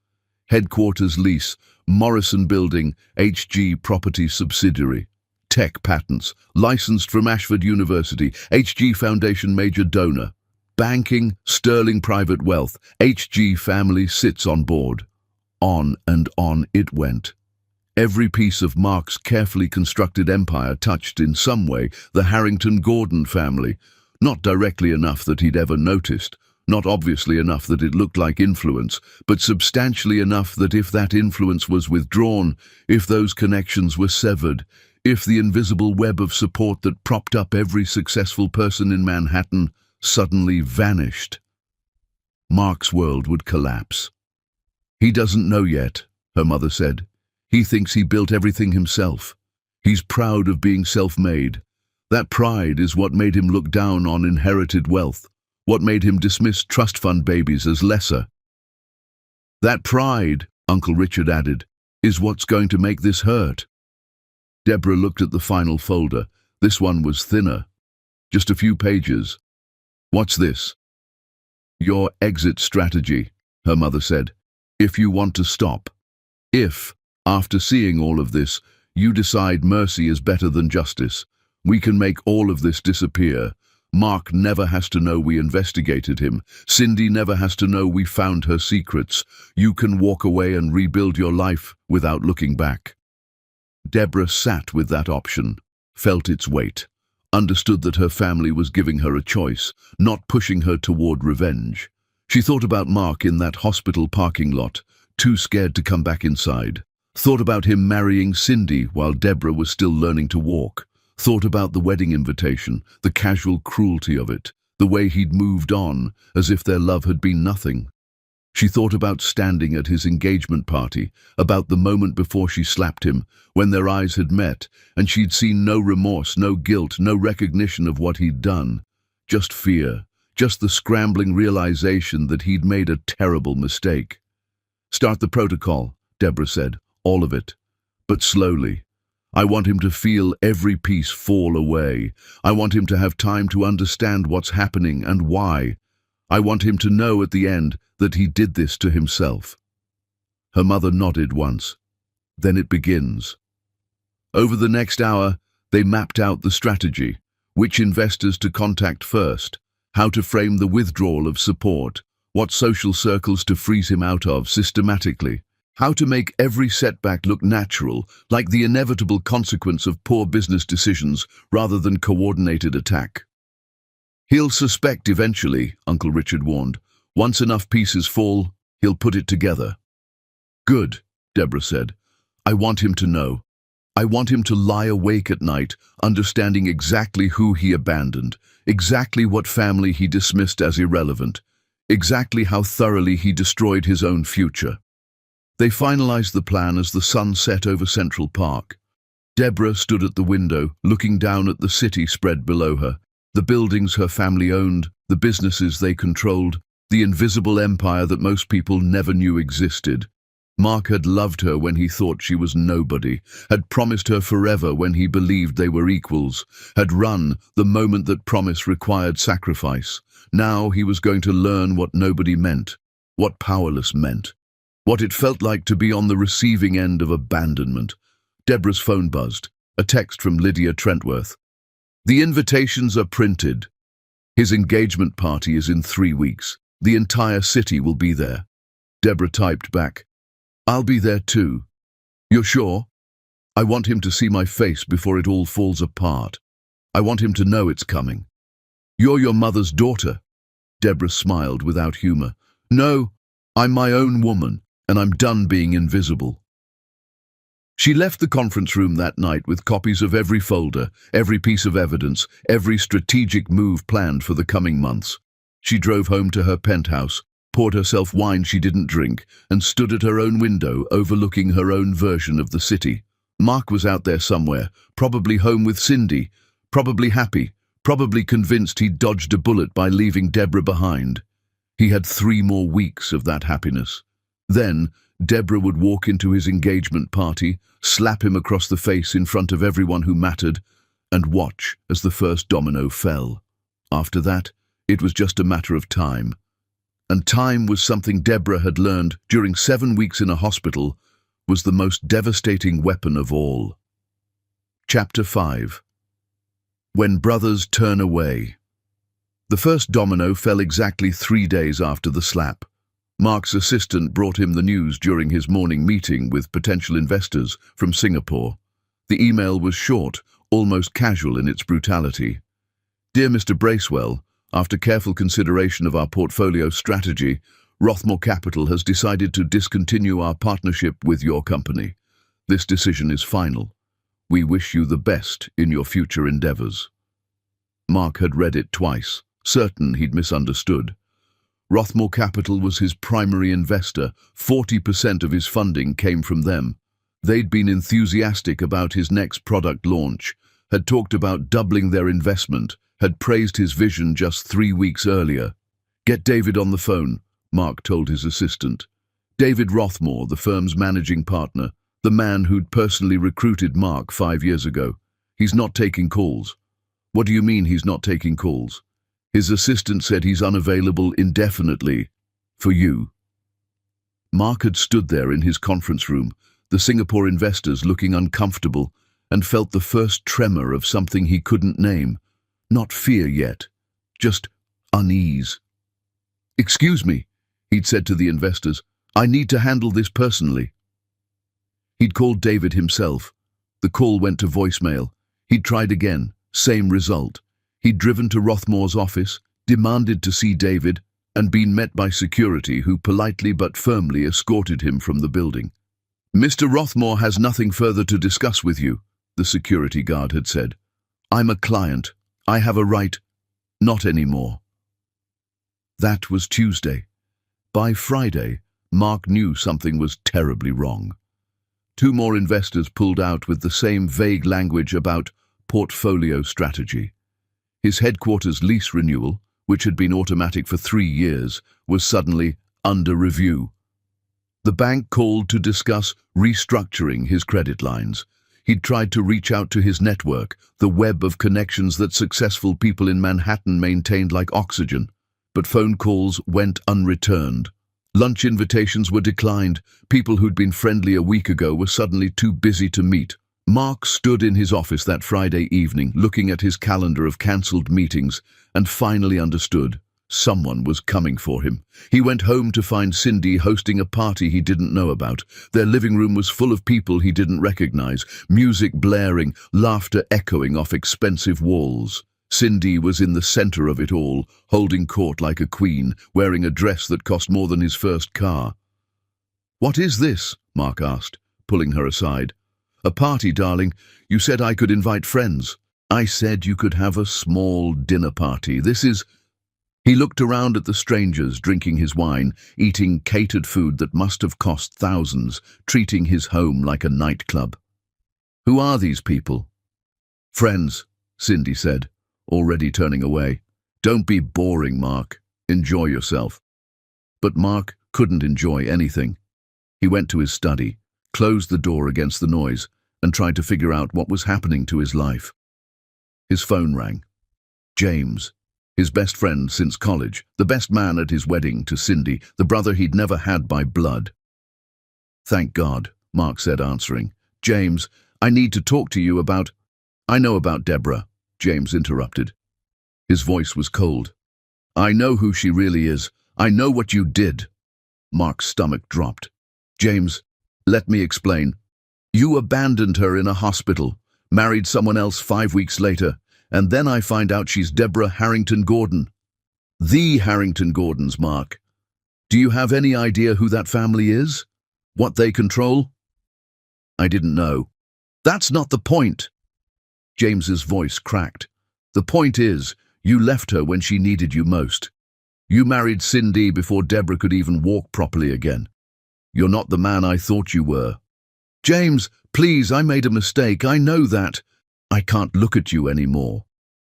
Headquarters lease, Morrison Building, HG Property Subsidiary. Tech patents, licensed from Ashford University, HG Foundation major donor. Banking, Sterling Private Wealth, HG family sits on board. On and on it went. Every piece of Mark's carefully constructed empire touched in some way the Harrington-Gordon family, not directly enough that he'd ever noticed, not obviously enough that it looked like influence, but substantially enough that if that influence was withdrawn, if those connections were severed, if the invisible web of support that propped up every successful person in Manhattan suddenly vanished, Mark's world would collapse. He doesn't know yet, her mother said. He thinks he built everything himself. He's proud of being self-made. That pride is what made him look down on inherited wealth, what made him dismiss trust fund babies as lesser. That pride, Uncle Richard added, is what's going to make this hurt. Deborah looked at the final folder. This one was thinner. Just a few pages. What's this? Your exit strategy, her mother said. If you want to stop. If, after seeing all of this, you decide mercy is better than justice, we can make all of this disappear. Mark never has to know we investigated him. Cindy never has to know we found her secrets. You can walk away and rebuild your life without looking back. Deborah sat with that option, felt its weight, understood that her family was giving her a choice, not pushing her toward revenge. She thought about Mark in that hospital parking lot, too scared to come back inside. Thought about him marrying Cindy while Deborah was still learning to walk. Thought about the wedding invitation, the casual cruelty of it, the way he'd moved on, as if their love had been nothing. She thought about standing at his engagement party, about the moment before she slapped him, when their eyes had met, and she'd seen no remorse, no guilt, no recognition of what he'd done. Just fear, just the scrambling realization that he'd made a terrible mistake. "Start the protocol," Deborah said, "all of it. But slowly. I want him to feel every piece fall away. I want him to have time to understand what's happening and why. I want him to know at the end that he did this to himself." Her mother nodded once. "Then it begins." Over the next hour, they mapped out the strategy, which investors to contact first, how to frame the withdrawal of support, what social circles to freeze him out of systematically, how to make every setback look natural, like the inevitable consequence of poor business decisions rather than coordinated attack. "He'll suspect eventually," Uncle Richard warned. "Once enough pieces fall, he'll put it together." "Good," Deborah said. "I want him to know. I want him to lie awake at night, understanding exactly who he abandoned, exactly what family he dismissed as irrelevant, exactly how thoroughly he destroyed his own future." They finalized the plan as the sun set over Central Park. Deborah stood at the window, looking down at the city spread below her, the buildings her family owned, the businesses they controlled, the invisible empire that most people never knew existed. Mark had loved her when he thought she was nobody, had promised her forever when he believed they were equals, had run the moment that promise required sacrifice. Now he was going to learn what nobody meant, what powerless meant, what it felt like to be on the receiving end of abandonment. Deborah's phone buzzed, a text from Lydia Trentworth. "The invitations are printed. His engagement party is in 3 weeks. The entire city will be there." Deborah typed back, "I'll be there too. You're sure? I want him to see my face before it all falls apart. I want him to know it's coming." "You're your mother's daughter." Deborah smiled without humor. "No, I'm my own woman, and I'm done being invisible." She left the conference room that night with copies of every folder, every piece of evidence, every strategic move planned for the coming months. She drove home to her penthouse, poured herself wine she didn't drink, and stood at her own window overlooking her own version of the city. Mark was out there somewhere, probably home with Cindy, probably happy, probably convinced he'd dodged a bullet by leaving Deborah behind. He had 3 more weeks of that happiness. Then, Deborah would walk into his engagement party, slap him across the face in front of everyone who mattered, and watch as the first domino fell. After that, it was just a matter of time. And time was something Deborah had learned during 7 weeks in a hospital was the most devastating weapon of all. Chapter 5. When Brothers Turn Away. The first domino fell exactly 3 days after the slap. Mark's assistant brought him the news during his morning meeting with potential investors from Singapore. The email was short, almost casual in its brutality. "Dear Mr. Bracewell, after careful consideration of our portfolio strategy, Rothmore Capital has decided to discontinue our partnership with your company. This decision is final. We wish you the best in your future endeavors." Mark had read it twice, certain he'd misunderstood. Rothmore Capital was his primary investor. 40% of his funding came from them. They'd been enthusiastic about his next product launch, had talked about doubling their investment, had praised his vision just 3 weeks earlier. "Get David on the phone," Mark told his assistant. David Rothmore, the firm's managing partner, the man who'd personally recruited Mark 5 years ago. "He's not taking calls." "What do you mean he's not taking calls?" His assistant said he's unavailable indefinitely. "For you." Mark had stood there in his conference room, the Singapore investors looking uncomfortable, and felt the first tremor of something he couldn't name. Not fear yet, just unease. "Excuse me," he'd said to the investors. "I need to handle this personally." He'd called David himself. The call went to voicemail. He'd tried again, same result. He'd driven to Rothmore's office, demanded to see David, and been met by security who politely but firmly escorted him from the building. "Mr. Rothmore has nothing further to discuss with you," the security guard had said. "I'm a client. I have a right." "Not anymore." That was Tuesday. By Friday, Mark knew something was terribly wrong. 2 more investors pulled out with the same vague language about portfolio strategy. His headquarters lease renewal, which had been automatic for 3 years, was suddenly under review. The bank called to discuss restructuring his credit lines. He'd tried to reach out to his network, the web of connections that successful people in Manhattan maintained like oxygen, but phone calls went unreturned. Lunch invitations were declined. People who'd been friendly a week ago were suddenly too busy to meet. Mark stood in his office that Friday evening, looking at his calendar of cancelled meetings, and finally understood. Someone was coming for him. He went home to find Cindy hosting a party he didn't know about. Their living room was full of people he didn't recognize, music blaring, laughter echoing off expensive walls. Cindy was in the center of it all, holding court like a queen, wearing a dress that cost more than his first car. "What is this?" Mark asked, pulling her aside. "A party, darling. You said I could invite friends." "I said you could have a small dinner party. This is—" He looked around at the strangers drinking his wine, eating catered food that must have cost thousands, treating his home like a nightclub. "Who are these people?" "Friends," Cindy said, already turning away. "Don't be boring, Mark. Enjoy yourself." But Mark couldn't enjoy anything. He went to his study, closed the door against the noise, and tried to figure out what was happening to his life. His phone rang. James, his best friend since college, the best man at his wedding to Cindy, the brother he'd never had by blood. "Thank God," Mark said, answering. "James, I need to talk to you about—" "I know about Deborah," James interrupted. His voice was cold. "I know who she really is. I know what you did." Mark's stomach dropped. "James, let me explain. You abandoned her in a hospital, married someone else 5 weeks later, and then I find out she's Deborah Harrington Gordon. The Harrington Gordons, Mark. Do you have any idea who that family is? What they control?" "I didn't know." "That's not the point." James's voice cracked. "The point is, you left her when she needed you most. You married Cindy before Deborah could even walk properly again. You're not the man I thought you were." "James, please, I made a mistake. I know that. I can't look at you anymore.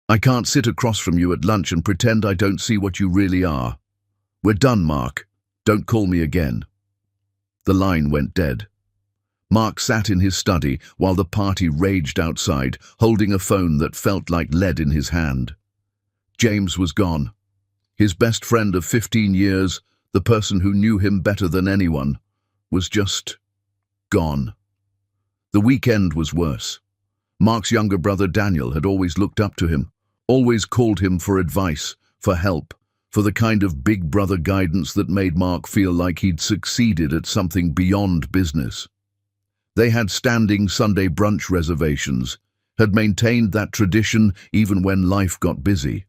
I can't sit across from you at lunch and pretend I don't see what you really are. We're done, Mark. Don't call me again." The line went dead. Mark sat in his study while the party raged outside, holding a phone that felt like lead in his hand. James was gone. His best friend of 15 years, the person who knew him better than anyone, was just gone. The weekend was worse. Mark's younger brother Daniel had always looked up to him, always called him for advice, for help, for the kind of big brother guidance that made Mark feel like he'd succeeded at something beyond business. They had standing Sunday brunch reservations, had maintained that tradition even when life got busy.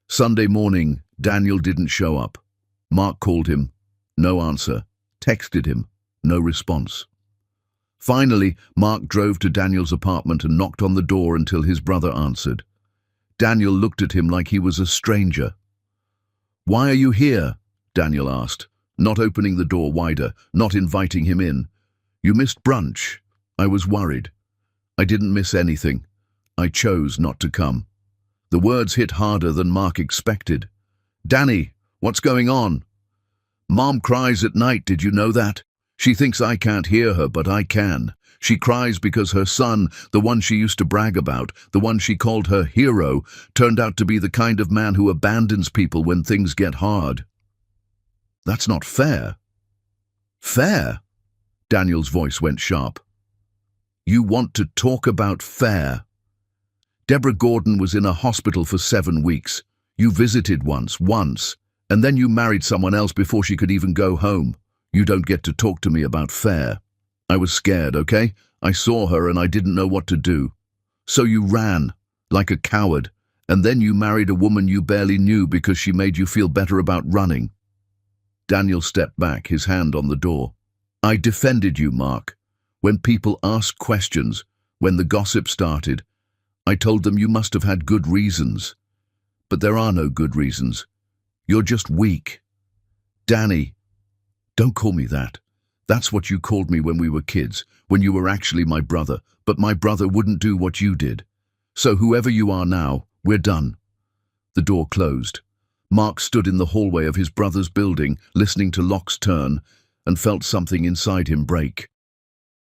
Sunday morning, Daniel didn't show up. Mark called him, no answer, texted him, no response. Finally, Mark drove to Daniel's apartment and knocked on the door until his brother answered. Daniel looked at him like he was a stranger. "Why are you here?" Daniel asked, not opening the door wider, not inviting him in. "You missed brunch. I was worried." "I didn't miss anything. I chose not to come." The words hit harder than Mark expected. "Danny, what's going on?" "Mom cries at night, did you know that? She thinks I can't hear her, but I can. She cries because her son, the one she used to brag about, the one she called her hero, turned out to be the kind of man who abandons people when things get hard." "That's not fair." "Fair?" Daniel's voice went sharp. "You want to talk about fair? Deborah Gordon was in a hospital for 7 weeks. You visited once, and then you married someone else before she could even go home. You don't get to talk to me about fair. I was scared, okay? I saw her and I didn't know what to do. So you ran, like a coward, and then you married a woman you barely knew because she made you feel better about running." Daniel stepped back, his hand on the door. "I defended you, Mark. When people asked questions, when the gossip started, I told them you must have had good reasons. But there are no good reasons. You're just weak." "Danny, don't call me that. That's what you called me when we were kids, when you were actually my brother, but my brother wouldn't do what you did. So whoever you are now, we're done." The door closed. Mark stood in the hallway of his brother's building, listening to locks turn, and felt something inside him break.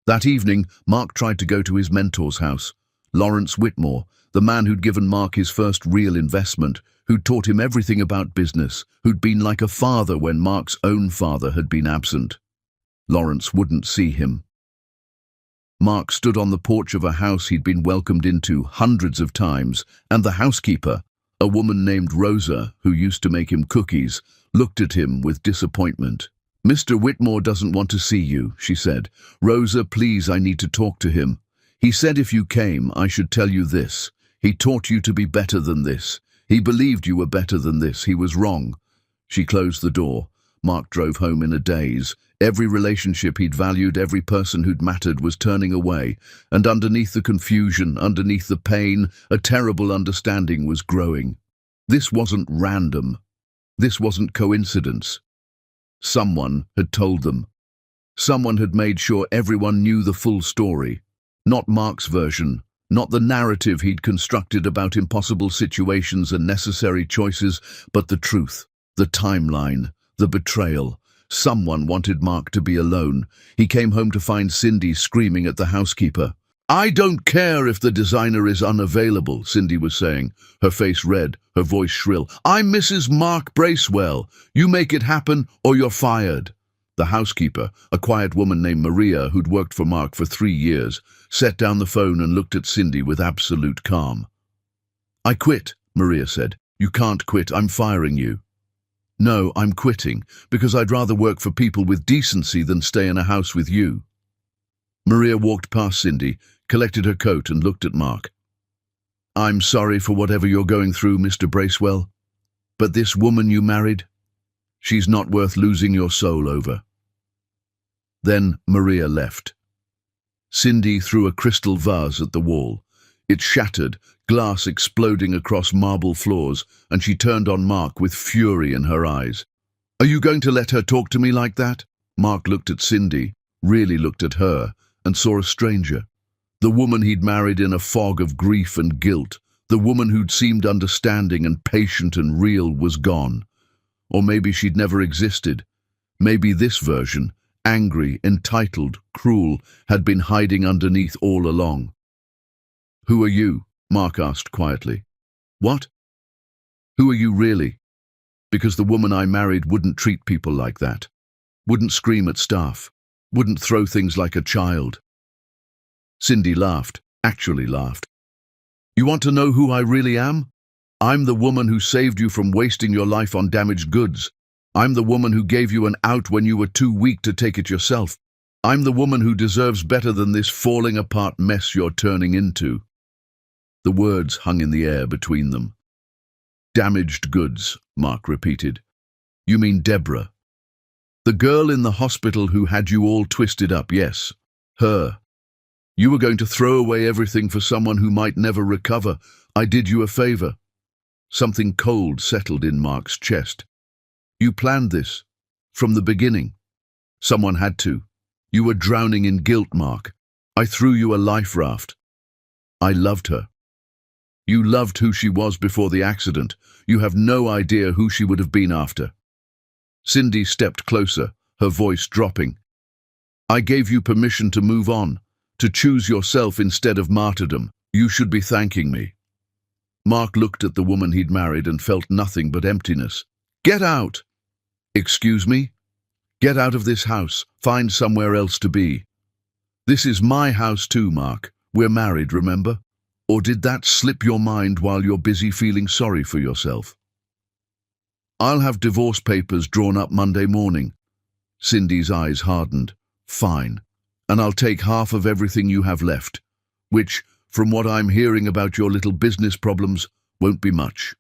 That evening, Mark tried to go to his mentor's house, Lawrence Whitmore, the man who'd given Mark his first real investment, who'd taught him everything about business, who'd been like a father when Mark's own father had been absent. Lawrence wouldn't see him. Mark stood on the porch of a house he'd been welcomed into hundreds of times, and the housekeeper, a woman named Rosa, who used to make him cookies, looked at him with disappointment. "Mr. Whitmore doesn't want to see you," she said. "Rosa, please, I need to talk to him. He said if you came, I should tell you this. He taught you to be better than this. He believed you were better than this. He was wrong." She closed the door. Mark drove home in a daze. Every relationship he'd valued, every person who'd mattered was turning away, and underneath the confusion, underneath the pain, a terrible understanding was growing. This wasn't random. This wasn't coincidence. Someone had told them. Someone had made sure everyone knew the full story. Not Mark's version, not the narrative he'd constructed about impossible situations and necessary choices, but the truth, the timeline, the betrayal. Someone wanted Mark to be alone. He came home to find Cindy screaming at the housekeeper. "I don't care if the designer is unavailable," Cindy was saying, her face red, her voice shrill. "I'm Mrs. Mark Bracewell. You make it happen or you're fired." The housekeeper, a quiet woman named Maria who'd worked for Mark for 3 years, set down the phone and looked at Cindy with absolute calm. "I quit," Maria said. "You can't quit. I'm firing you." "No, I'm quitting, because I'd rather work for people with decency than stay in a house with you." Maria walked past Cindy, collected her coat and looked at Mark. "I'm sorry for whatever you're going through, Mr. Bracewell, but this woman you married, she's not worth losing your soul over." Then Maria left. Cindy threw a crystal vase at the wall. It shattered, glass exploding across marble floors, and she turned on Mark with fury in her eyes. "Are you going to let her talk to me like that?" Mark looked at Cindy, really looked at her, and saw a stranger. The woman he'd married in a fog of grief and guilt, the woman who'd seemed understanding and patient and real, was gone. Or maybe she'd never existed. Maybe this version, angry, entitled, cruel, had been hiding underneath all along. "Who are you?" Mark asked quietly. "What? Who are you really?" "Because the woman I married wouldn't treat people like that. Wouldn't scream at staff. Wouldn't throw things like a child." Cindy laughed, actually laughed. "You want to know who I really am? I'm the woman who saved you from wasting your life on damaged goods. I'm the woman who gave you an out when you were too weak to take it yourself. I'm the woman who deserves better than this falling apart mess you're turning into." The words hung in the air between them. "Damaged goods," Mark repeated. "You mean Deborah? The girl in the hospital who had you all twisted up, yes. Her. You were going to throw away everything for someone who might never recover. I did you a favor." Something cold settled in Mark's chest. "You planned this. From the beginning. Someone had to. You were drowning in guilt, Mark. I threw you a life raft. I loved her. You loved who she was before the accident. You have no idea who she would have been after." Cindy stepped closer, her voice dropping. "I gave you permission to move on, to choose yourself instead of martyrdom. You should be thanking me." Mark looked at the woman he'd married and felt nothing but emptiness. "Get out!" "Excuse me? Get out of this house. Find somewhere else to be." "This is my house too, Mark. We're married, remember? Or did that slip your mind while you're busy feeling sorry for yourself?" "I'll have divorce papers drawn up Monday morning." Cindy's eyes hardened. "Fine. and I'll take half of everything you have left, which, from what I'm hearing about your little business problems, won't be much."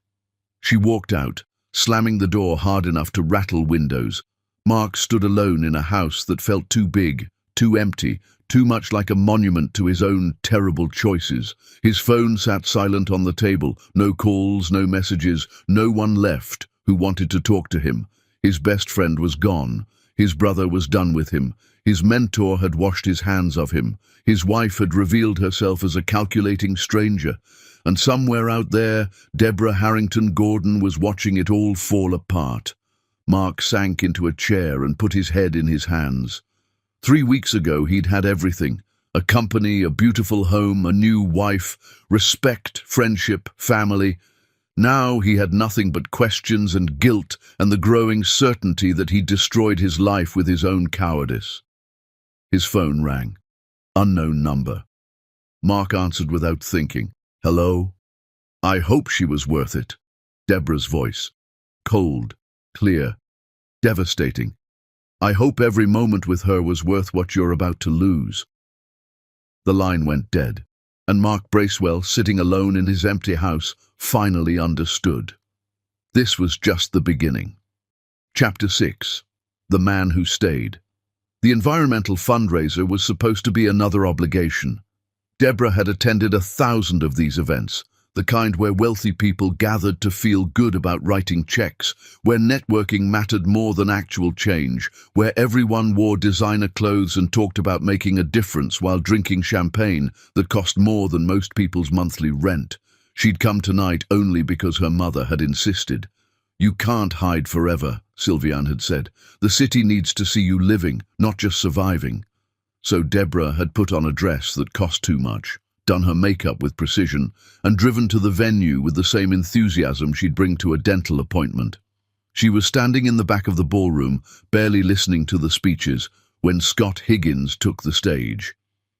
She walked out, slamming the door hard enough to rattle windows. Mark stood alone in a house that felt too big, too empty, too much like a monument to his own terrible choices. His phone sat silent on the table, no calls, no messages, no one left who wanted to talk to him. His best friend was gone. His brother was done with him. His mentor had washed his hands of him. His wife had revealed herself as a calculating stranger. And somewhere out there, Deborah Harrington Gordon was watching it all fall apart. Mark sank into a chair and put his head in his hands. 3 weeks ago, he'd had everything: a company, a beautiful home, a new wife, respect, friendship, family. Now he had nothing but questions and guilt and the growing certainty that he'd destroyed his life with his own cowardice. His phone rang. Unknown number. Mark answered without thinking. "Hello?" "I hope she was worth it." Deborah's voice. Cold, clear, devastating. "I hope every moment with her was worth what you're about to lose." The line went dead, and Mark Bracewell, sitting alone in his empty house, finally understood. This was just the beginning. Chapter 6. The Man Who Stayed. The environmental fundraiser was supposed to be another obligation. Deborah had attended 1,000 of these events, the kind where wealthy people gathered to feel good about writing checks, where networking mattered more than actual change, where everyone wore designer clothes and talked about making a difference while drinking champagne that cost more than most people's monthly rent. She'd come tonight only because her mother had insisted. "You can't hide forever," Sylviane had said. "The city needs to see you living, not just surviving." So Deborah had put on a dress that cost too much, done her makeup with precision, and driven to the venue with the same enthusiasm she'd bring to a dental appointment. She was standing in the back of the ballroom, barely listening to the speeches, when Scott Higgins took the stage.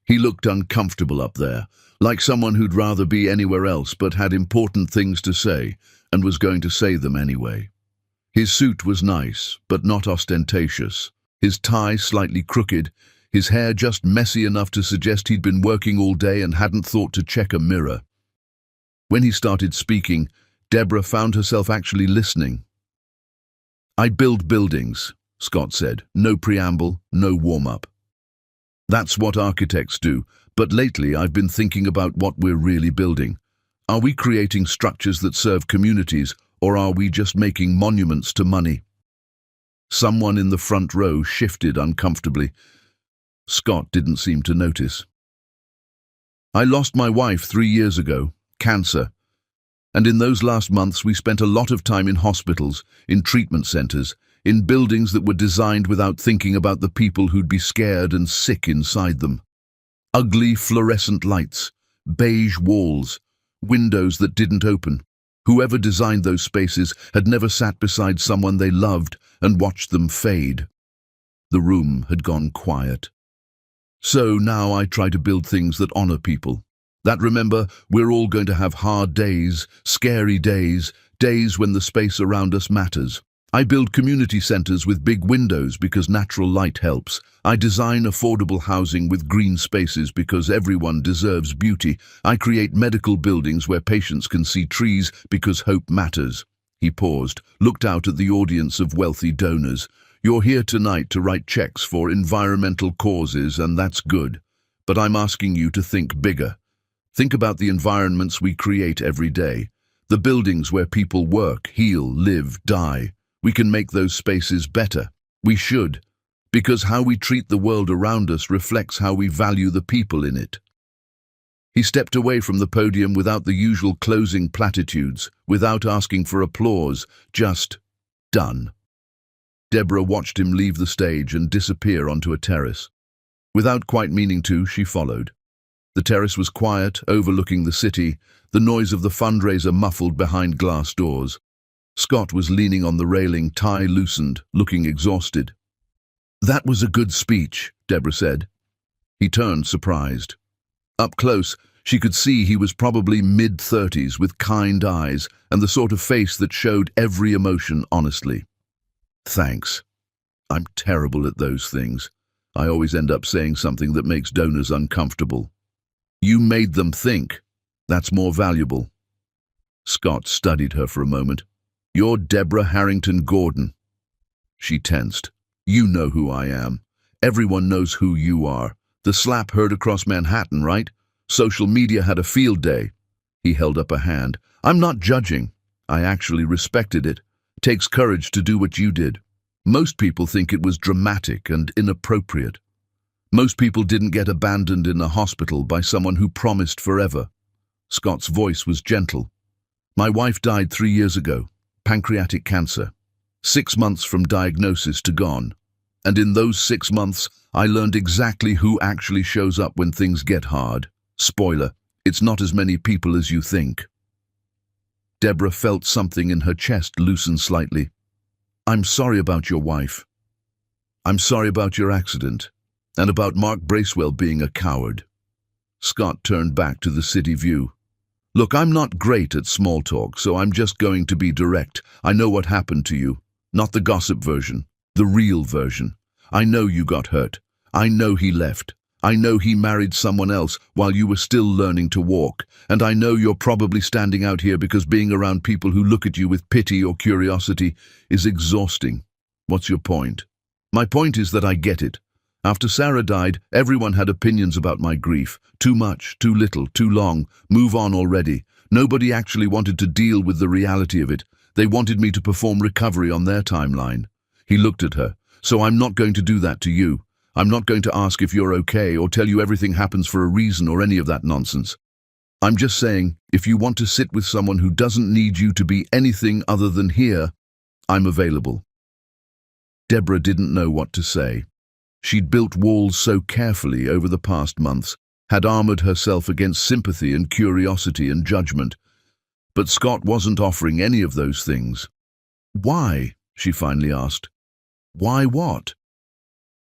He looked uncomfortable up there, like someone who'd rather be anywhere else but had important things to say, and was going to say them anyway. His suit was nice, but not ostentatious. His tie slightly crooked, his hair just messy enough to suggest he'd been working all day and hadn't thought to check a mirror. When he started speaking, Deborah found herself actually listening. "I build buildings," Scott said. No preamble, no warm-up. "That's what architects do, but lately I've been thinking about what we're really building. Are we creating structures that serve communities, or are we just making monuments to money?" Someone in the front row shifted uncomfortably. Scott didn't seem to notice. "I lost my wife 3 years ago, cancer. And in those last months we spent a lot of time in hospitals, in treatment centers, in buildings that were designed without thinking about the people who'd be scared and sick inside them. Ugly fluorescent lights, beige walls, windows that didn't open. Whoever designed those spaces had never sat beside someone they loved and watched them fade." The room had gone quiet. "So now I try to build things that honor people. That remember, we're all going to have hard days, scary days, days when the space around us matters. I build community centers with big windows because natural light helps. I design affordable housing with green spaces because everyone deserves beauty. I create medical buildings where patients can see trees because hope matters." He paused, looked out at the audience of wealthy donors. "You're here tonight to write checks for environmental causes, and that's good. But I'm asking you to think bigger. Think about the environments we create every day. The buildings where people work, heal, live, die. We can make those spaces better. We should, because how we treat the world around us reflects how we value the people in it." He stepped away from the podium without the usual closing platitudes, without asking for applause, just done. Deborah watched him leave the stage and disappear onto a terrace. Without quite meaning to, she followed. The terrace was quiet, overlooking the city, the noise of the fundraiser muffled behind glass doors. Scott was leaning on the railing, tie loosened, looking exhausted. "That was a good speech," Deborah said. He turned, surprised. Up close, she could see he was probably mid-30s with kind eyes and the sort of face that showed every emotion honestly. "Thanks. I'm terrible at those things. I always end up saying something that makes donors uncomfortable. You made them think. That's more valuable. Scott studied her for a moment. You're Deborah Harrington Gordon. She tensed. You know who I am. Everyone knows who you are. The slap heard across Manhattan, right? Social media had a field day. He held up a hand. I'm not judging. I actually respected it. Takes courage to do what you did. Most people think it was dramatic and inappropriate. Most people didn't get abandoned in a hospital by someone who promised forever. Scott's voice was gentle. My wife died 3 years ago. Pancreatic cancer. 6 months from diagnosis to gone. And in those 6 months, I learned exactly who actually shows up when things get hard. Spoiler, it's not as many people as you think. Deborah felt something in her chest loosen slightly. I'm sorry about your wife. I'm sorry about your accident, and about Mark Bracewell being a coward. Scott turned back to the city view. Look, I'm not great at small talk, so I'm just going to be direct. I know what happened to you. Not the gossip version, the real version. I know you got hurt. I know he left. I know he married someone else while you were still learning to walk. And I know you're probably standing out here because being around people who look at you with pity or curiosity is exhausting. What's your point? My point is that I get it. After Sarah died, everyone had opinions about my grief. Too much, too little, too long. Move on already. Nobody actually wanted to deal with the reality of it. They wanted me to perform recovery on their timeline. He looked at her. So I'm not going to do that to you. I'm not going to ask if you're okay or tell you everything happens for a reason or any of that nonsense. I'm just saying, if you want to sit with someone who doesn't need you to be anything other than here, I'm available. Deborah didn't know what to say. She'd built walls so carefully over the past months, had armored herself against sympathy and curiosity and judgment. But Scott wasn't offering any of those things. Why? She finally asked. Why what?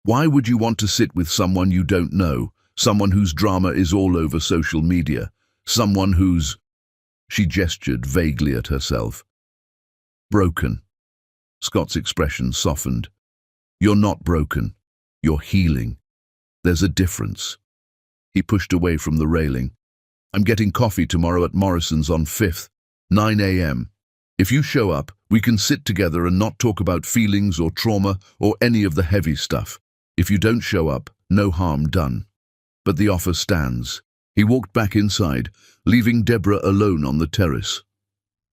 Why would you want to sit with someone you don't know, someone whose drama is all over social media, someone who's... She gestured vaguely at herself. Broken. Scott's expression softened. You're not broken. You're healing. There's a difference. He pushed away from the railing. I'm getting coffee tomorrow at Morrison's on 5th, 9 a.m. If you show up, we can sit together and not talk about feelings or trauma or any of the heavy stuff. If you don't show up, no harm done. But the offer stands. He walked back inside, leaving Deborah alone on the terrace.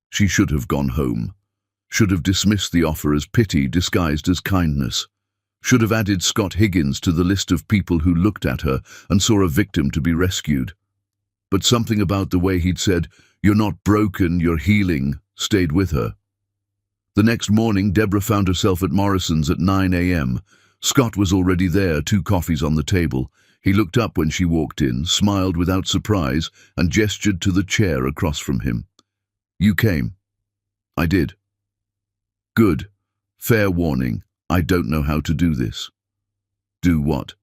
She should have gone home. Should have dismissed the offer as pity disguised as kindness. Should have added Scott Higgins to the list of people who looked at her and saw a victim to be rescued. But something about the way he'd said, "You're not broken, you're healing," stayed with her. The next morning, Deborah found herself at Morrison's at 9 a.m. Scott was already there, 2 coffees on the table. He looked up when she walked in, smiled without surprise, and gestured to the chair across from him. You came. I did. Good. Fair warning. I don't know how to do this. Do what?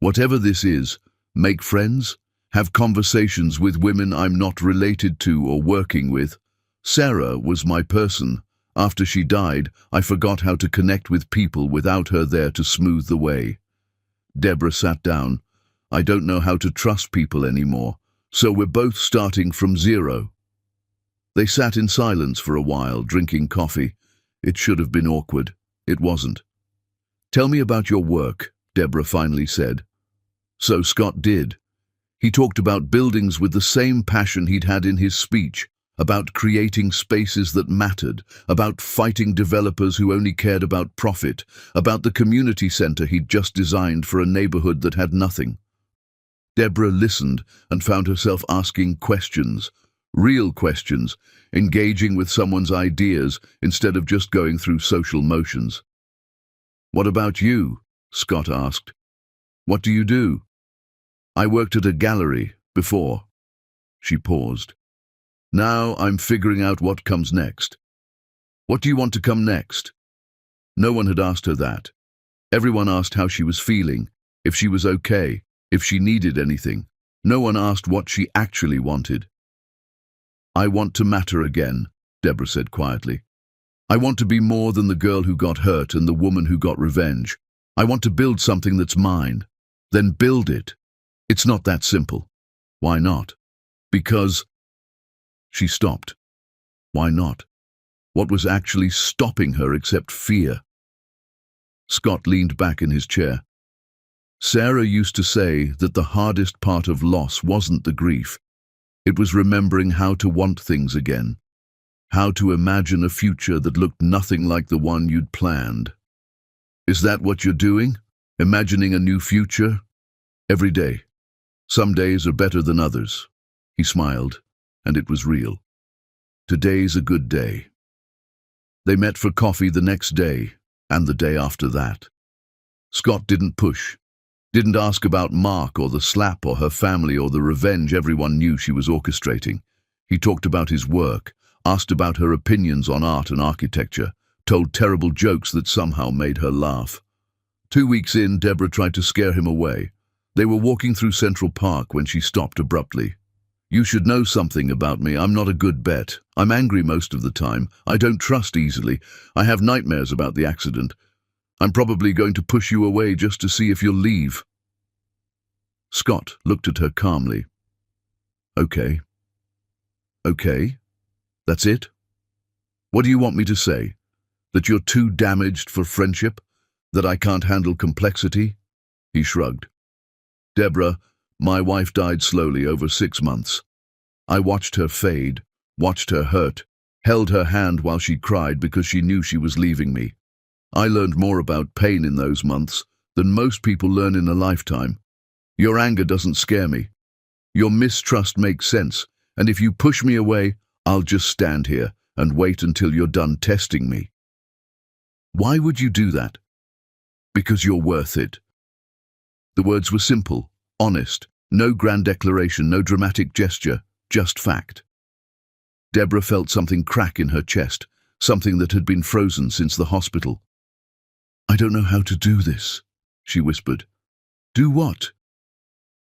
Whatever this is, make friends? Have conversations with women I'm not related to or working with? Sarah was my person. After she died, I forgot how to connect with people without her there to smooth the way. Deborah sat down. I don't know how to trust people anymore, so we're both starting from zero. They sat in silence for a while, drinking coffee. It should have been awkward. It wasn't. Tell me about your work, Deborah finally said. So Scott did. He talked about buildings with the same passion he'd had in his speech, about creating spaces that mattered, about fighting developers who only cared about profit, about the community center he'd just designed for a neighborhood that had nothing. Deborah listened and found herself asking questions, real questions, engaging with someone's ideas instead of just going through social motions. What about you? Scott asked. What do you do? I worked at a gallery before. She paused. Now I'm figuring out what comes next. What do you want to come next? No one had asked her that. Everyone asked how she was feeling, if she was okay, if she needed anything. No one asked what she actually wanted. I want to matter again, Deborah said quietly. I want to be more than the girl who got hurt and the woman who got revenge. I want to build something that's mine. Then build it. It's not that simple. Why not? Because... She stopped. Why not? What was actually stopping her except fear? Scott leaned back in his chair. Sarah used to say that the hardest part of loss wasn't the grief. It was remembering how to want things again. How to imagine a future that looked nothing like the one you'd planned. Is that what you're doing? Imagining a new future? Every day. Some days are better than others. He smiled, and it was real. Today's a good day. They met for coffee the next day, and the day after that. Scott didn't push. Didn't ask about Mark or the slap or her family or the revenge everyone knew she was orchestrating. He talked about his work, asked about her opinions on art and architecture, told terrible jokes that somehow made her laugh. 2 weeks in, Deborah tried to scare him away. They were walking through Central Park when she stopped abruptly. You should know something about me. I'm not a good bet. I'm angry most of the time. I don't trust easily. I have nightmares about the accident. I'm probably going to push you away just to see if you'll leave. Scott looked at her calmly. Okay. Okay? That's it? What do you want me to say? That you're too damaged for friendship? That I can't handle complexity? He shrugged. Deborah, my wife died slowly over 6 months. I watched her fade, watched her hurt, held her hand while she cried because she knew she was leaving me. I learned more about pain in those months than most people learn in a lifetime. Your anger doesn't scare me. Your mistrust makes sense, and if you push me away, I'll just stand here and wait until you're done testing me. Why would you do that? Because you're worth it. The words were simple, honest, no grand declaration, no dramatic gesture, just fact. Deborah felt something crack in her chest, something that had been frozen since the hospital. I don't know how to do this, she whispered. Do what?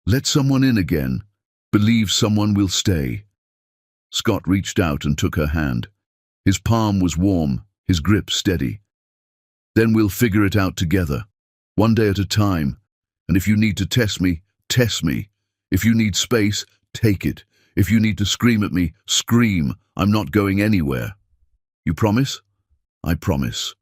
Let someone in again. Believe someone will stay. Scott reached out and took her hand. His palm was warm, his grip steady. Then we'll figure it out together, one day at a time. And if you need to test me, test me. If you need space, take it. If you need to scream at me, scream. I'm not going anywhere. You promise? I promise.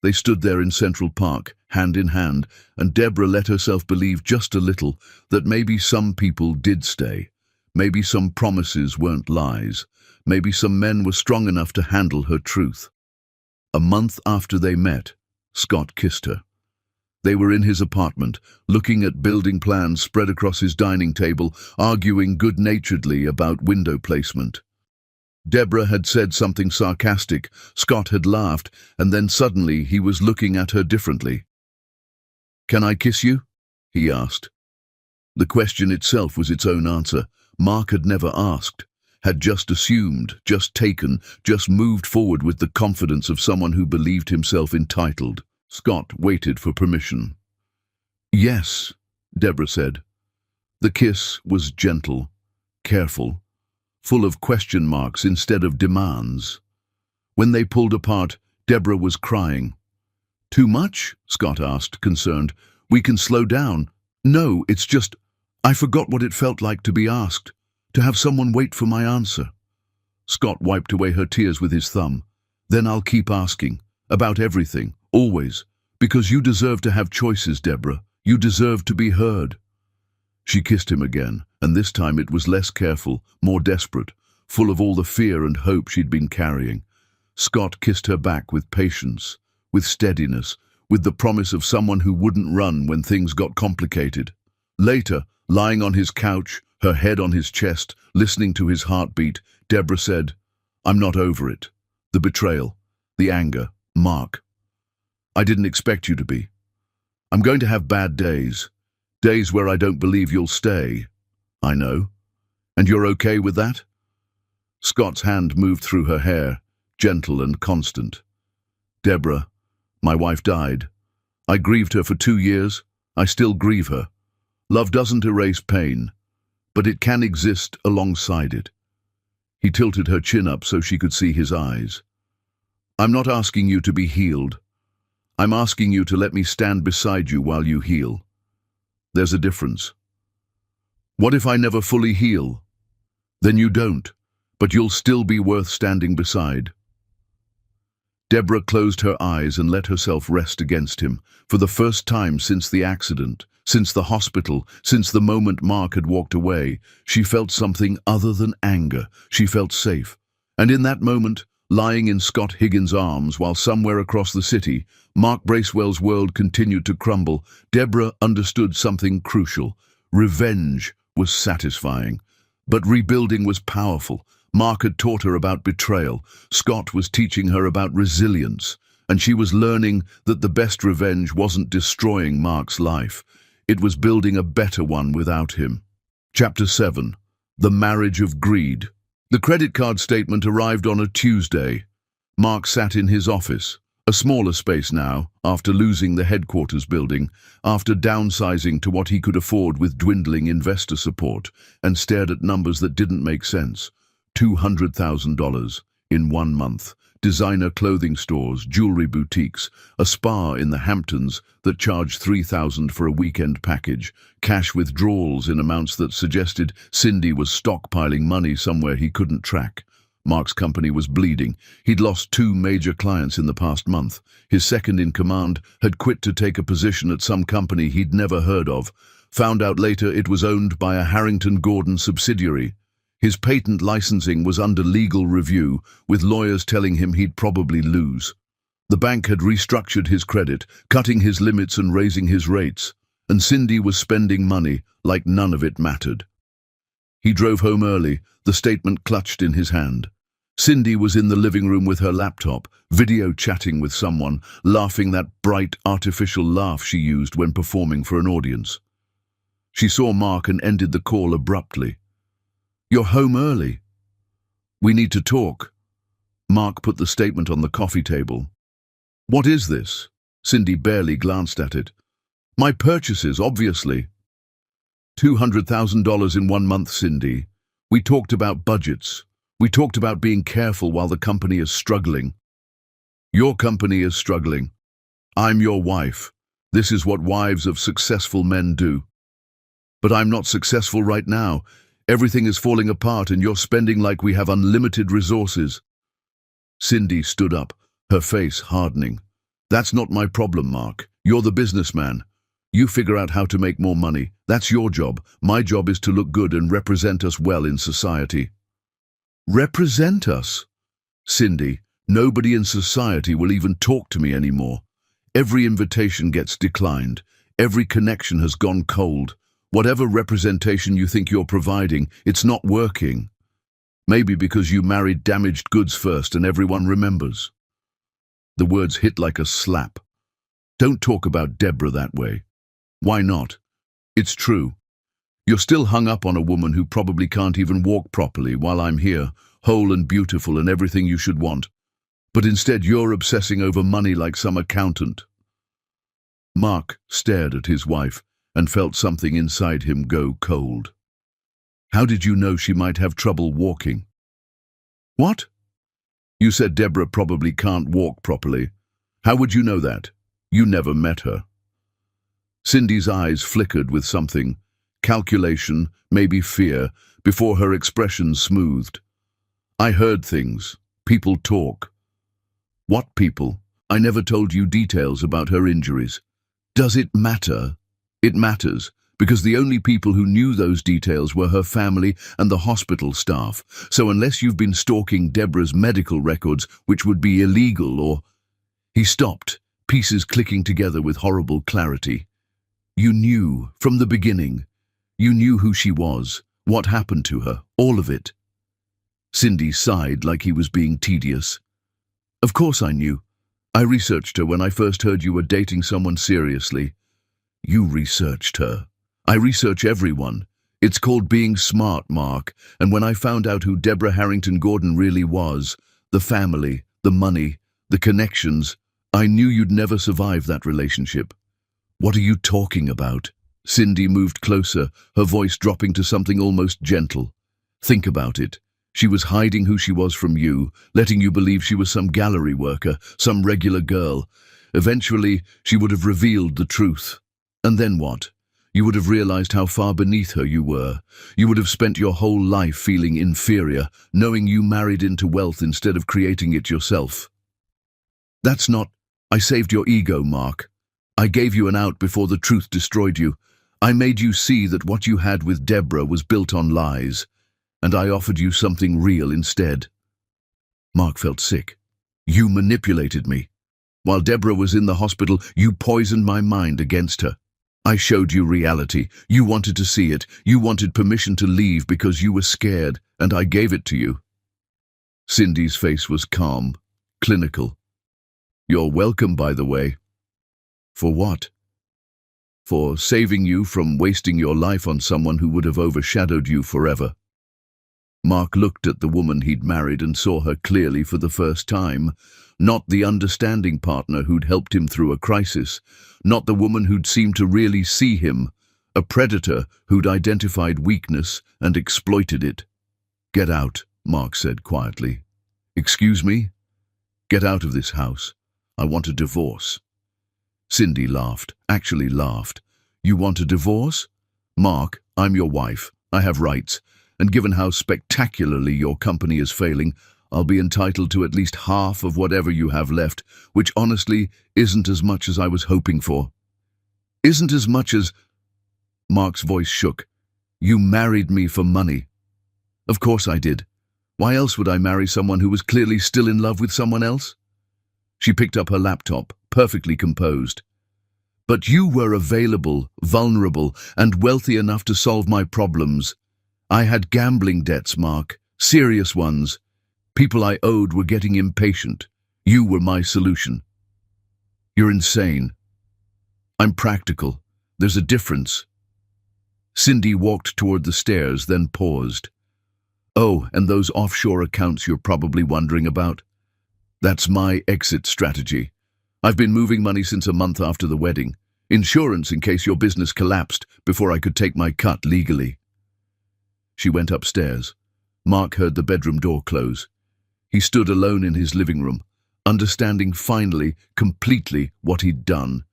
They stood there in Central Park, hand in hand, and Deborah let herself believe just a little that maybe some people did stay. Maybe some promises weren't lies. Maybe some men were strong enough to handle her truth. A month after they met, Scott kissed her. They were in his apartment, looking at building plans spread across his dining table, arguing good-naturedly about window placement. Deborah had said something sarcastic, Scott had laughed, and then suddenly he was looking at her differently. Can I kiss you? He asked. The question itself was its own answer. Mark had never asked, had just assumed, just taken, just moved forward with the confidence of someone who believed himself entitled. Scott waited for permission. Yes, Deborah said. The kiss was gentle, careful, full of question marks instead of demands. When they pulled apart, Deborah was crying. Too much? Scott asked, concerned. We can slow down. No, it's just, I forgot what it felt like to be asked, to have someone wait for my answer. Scott wiped away her tears with his thumb. Then I'll keep asking, about everything, always, because you deserve to have choices, Deborah. You deserve to be heard. She kissed him again, and this time it was less careful, more desperate, full of all the fear and hope she'd been carrying. Scott kissed her back with patience, with steadiness, with the promise of someone who wouldn't run when things got complicated. Later, lying on his couch, her head on his chest, listening to his heartbeat, Deborah said, I'm not over it. The betrayal, the anger, Mark. I didn't expect you to be. I'm going to have bad days. Days where I don't believe you'll stay. I know. And you're okay with that? Scott's hand moved through her hair, gentle and constant. Deborah, my wife died. I grieved her for 2 years. I still grieve her. Love doesn't erase pain, but it can exist alongside it. He tilted her chin up so she could see his eyes. I'm not asking you to be healed. I'm asking you to let me stand beside you while you heal. There's a difference. What if I never fully heal? Then you don't, but you'll still be worth standing beside. Deborah closed her eyes and let herself rest against him. For the first time since the accident, since the hospital, since the moment Mark had walked away, she felt something other than anger. She felt safe. And in that moment, lying in Scott Higgins' arms while somewhere across the city, Mark Bracewell's world continued to crumble, Deborah understood something crucial. Revenge was satisfying, but rebuilding was powerful. Mark had taught her about betrayal. Scott was teaching her about resilience, and she was learning that the best revenge wasn't destroying Mark's life. It was building a better one without him. Chapter 7. The Marriage of Greed. The credit card statement arrived on a Tuesday. Mark sat in his office, a smaller space now, after losing the headquarters building, after downsizing to what he could afford with dwindling investor support, and stared at numbers that didn't make sense. $200,000 in 1 month. Designer clothing stores, jewelry boutiques, a spa in the Hamptons that charged $3,000 for a weekend package, cash withdrawals in amounts that suggested Cindy was stockpiling money somewhere he couldn't track. Mark's company was bleeding. He'd lost 2 major clients in the past month. His second-in-command had quit to take a position at some company he'd never heard of. Found out later it was owned by a Harrington Gordon subsidiary. His patent licensing was under legal review, with lawyers telling him he'd probably lose. The bank had restructured his credit, cutting his limits and raising his rates, and Cindy was spending money like none of it mattered. He drove home early, the statement clutched in his hand. Cindy was in the living room with her laptop, video chatting with someone, laughing that bright, artificial laugh she used when performing for an audience. She saw Mark and ended the call abruptly. "You're home early. We need to talk." Mark put the statement on the coffee table. "What is this?" Cindy barely glanced at it. "My purchases, obviously." $200,000 in 1 month, Cindy. We talked about budgets. We talked about being careful while the company is struggling. Your company is struggling. I'm your wife. This is what wives of successful men do. But I'm not successful right now. Everything is falling apart and you're spending like we have unlimited resources. Cindy stood up, her face hardening. "That's not my problem, Mark. You're the businessman. You figure out how to make more money. That's your job. My job is to look good and represent us well in society." "Represent us?" "Cindy, nobody in society will even talk to me anymore. Every invitation gets declined. Every connection has gone cold. Whatever representation you think you're providing, it's not working. Maybe because you married damaged goods first and everyone remembers." The words hit like a slap. "Don't talk about Deborah that way." "Why not? It's true. You're still hung up on a woman who probably can't even walk properly while I'm here, whole and beautiful and everything you should want. But instead you're obsessing over money like some accountant." Mark stared at his wife and felt something inside him go cold. "How did you know she might have trouble walking?" "What?" "You said Deborah probably can't walk properly. How would you know that? You never met her." Cindy's eyes flickered with something, calculation, maybe fear, before her expression smoothed. "I heard things. People talk." "What people? I never told you details about her injuries." "Does it matter?" "It matters, because the only people who knew those details were her family and the hospital staff. So unless you've been stalking Deborah's medical records, which would be illegal or—" He stopped, pieces clicking together with horrible clarity. "You knew, from the beginning. You knew who she was, what happened to her, all of it." Cindy sighed like he was being tedious. "Of course I knew. I researched her when I first heard you were dating someone seriously." "You researched her. I research everyone. It's called being smart, Mark. And when I found out who Deborah Harrington Gordon really was, the family, the money, the connections, I knew you'd never survive that relationship." "What are you talking about?" Cindy moved closer, her voice dropping to something almost gentle. "Think about it. She was hiding who she was from you, letting you believe she was some gallery worker, some regular girl. Eventually, she would have revealed the truth. And then what? You would have realized how far beneath her you were. You would have spent your whole life feeling inferior, knowing you married into wealth instead of creating it yourself. That's not... I saved your ego, Mark. I gave you an out before the truth destroyed you. I made you see that what you had with Deborah was built on lies, and I offered you something real instead. Mark felt sick. You manipulated me. While Deborah was in the hospital, you poisoned my mind against her. I showed you reality. You wanted to see it. You wanted permission to leave because you were scared, and I gave it to you. Cindy's face was calm, clinical. You're welcome, by the way. For what? For saving you from wasting your life on someone who would have overshadowed you forever. Mark looked at the woman he'd married and saw her clearly for the first time. Not the understanding partner who'd helped him through a crisis. Not the woman who'd seemed to really see him. A predator who'd identified weakness and exploited it. Get out, Mark said quietly. Excuse me? Get out of this house. I want a divorce. Cindy laughed, actually laughed. You want a divorce? Mark, I'm your wife. I have rights. And given how spectacularly your company is failing, I'll be entitled to at least half of whatever you have left, which honestly isn't as much as I was hoping for. Isn't as much as... Mark's voice shook. You married me for money. Of course I did. Why else would I marry someone who was clearly still in love with someone else? She picked up her laptop, perfectly composed. But you were available, vulnerable, and wealthy enough to solve my problems. I had gambling debts, Mark, serious ones. People I owed were getting impatient. You were my solution. You're insane. I'm practical. There's a difference. Cindy walked toward the stairs, then paused. Oh, and those offshore accounts you're probably wondering about? That's my exit strategy. I've been moving money since a month after the wedding. Insurance in case your business collapsed before I could take my cut legally. She went upstairs. Mark heard the bedroom door close. He stood alone in his living room, understanding finally, completely what he'd done.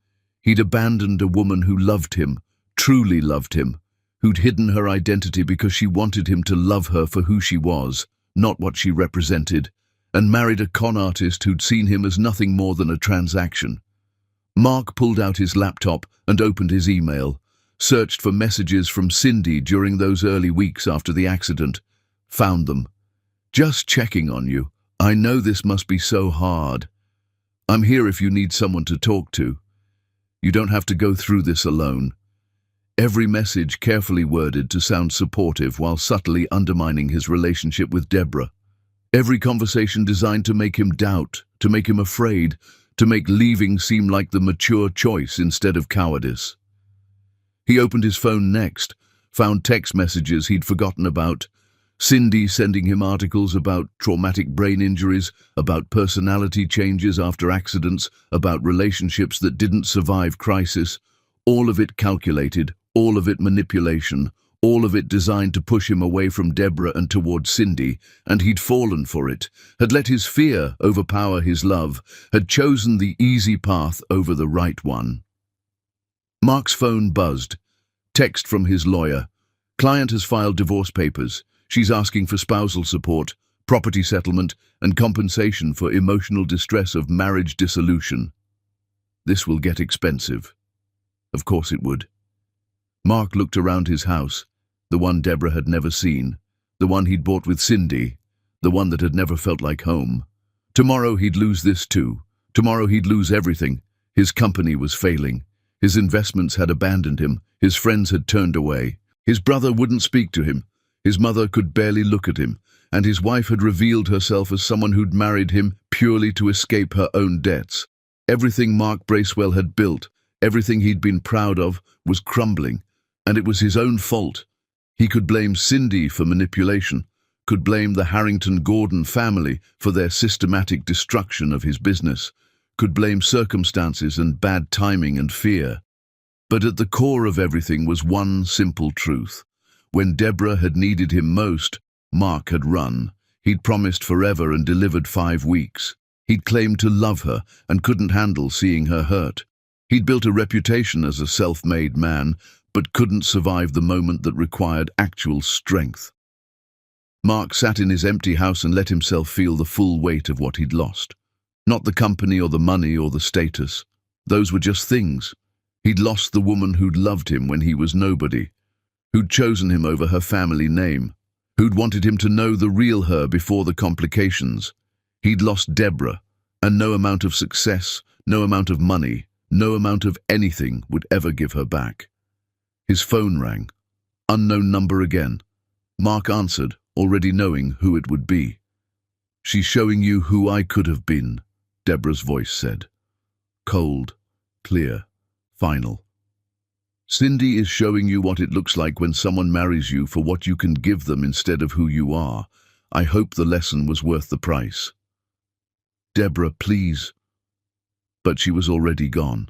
He'd abandoned a woman who loved him, truly loved him, who'd hidden her identity because she wanted him to love her for who she was, not what she represented, and married a con artist who'd seen him as nothing more than a transaction. Mark pulled out his laptop and opened his email, searched for messages from Cindy during those early weeks after the accident, found them. Just checking on you. I know this must be so hard. I'm here if you need someone to talk to. You don't have to go through this alone. Every message carefully worded to sound supportive while subtly undermining his relationship with Deborah. Every conversation designed to make him doubt, to make him afraid, to make leaving seem like the mature choice instead of cowardice. He opened his phone next, found text messages he'd forgotten about. Cindy sending him articles about traumatic brain injuries, about personality changes after accidents, about relationships that didn't survive crisis. All of it calculated, all of it manipulation, all of it designed to push him away from Deborah and towards Cindy, and he'd fallen for it, had let his fear overpower his love, had chosen the easy path over the right one. Mark's phone buzzed. Text from his lawyer. Client has filed divorce papers. She's asking for spousal support, property settlement, and compensation for emotional distress of marriage dissolution. This will get expensive. Of course it would. Mark looked around his house, the one Deborah had never seen, the one he'd bought with Cindy, the one that had never felt like home. Tomorrow he'd lose this too. Tomorrow he'd lose everything. His company was failing. His investments had abandoned him. His friends had turned away. His brother wouldn't speak to him. His mother could barely look at him. And his wife had revealed herself as someone who'd married him purely to escape her own debts. Everything Mark Bracewell had built, everything he'd been proud of, was crumbling. And it was his own fault. He could blame Cindy for manipulation, could blame the Harrington-Gordon family for their systematic destruction of his business, could blame circumstances and bad timing and fear. But at the core of everything was one simple truth. When Deborah had needed him most, Mark had run. He'd promised forever and delivered 5 weeks. He'd claimed to love her and couldn't handle seeing her hurt. He'd built a reputation as a self-made man, but couldn't survive the moment that required actual strength. Mark sat in his empty house and let himself feel the full weight of what he'd lost. Not the company or the money or the status. Those were just things. He'd lost the woman who'd loved him when he was nobody, who'd chosen him over her family name, who'd wanted him to know the real her before the complications. He'd lost Deborah, and no amount of success, no amount of money, no amount of anything would ever give her back. His phone rang. Unknown number again. Mark answered, already knowing who it would be. "She's showing you who I could have been," Deborah's voice said. Cold, clear, final. "Cindy is showing you what it looks like when someone marries you for what you can give them instead of who you are. I hope the lesson was worth the price." "Deborah, please." But she was already gone.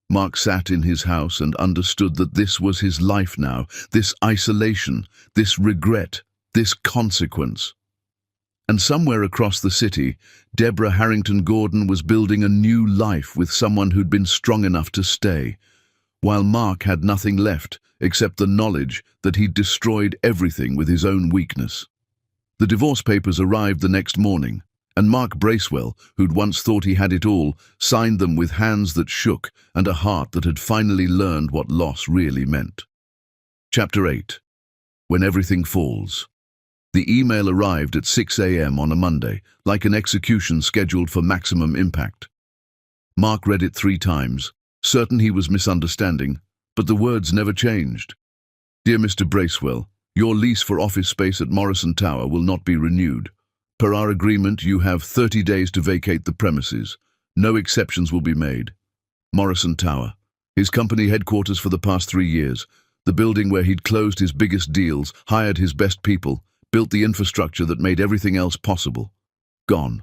Mark sat in his house and understood that this was his life now, this isolation, this regret, this consequence. And somewhere across the city, Deborah Harrington Gordon was building a new life with someone who'd been strong enough to stay, while Mark had nothing left except the knowledge that he'd destroyed everything with his own weakness. The divorce papers arrived the next morning, and Mark Bracewell, who'd once thought he had it all, signed them with hands that shook and a heart that had finally learned what loss really meant. Chapter 8. When Everything Falls. The email arrived at 6 a.m. on a Monday, like an execution scheduled for maximum impact. Mark read it 3 times, certain he was misunderstanding, but the words never changed. "Dear Mr. Bracewell, your lease for office space at Morrison Tower will not be renewed. Per our agreement, you have 30 days to vacate the premises. No exceptions will be made. Morrison Tower, his company headquarters for the past 3 years, the building where he'd closed his biggest deals, hired his best people, built the infrastructure that made everything else possible. Gone."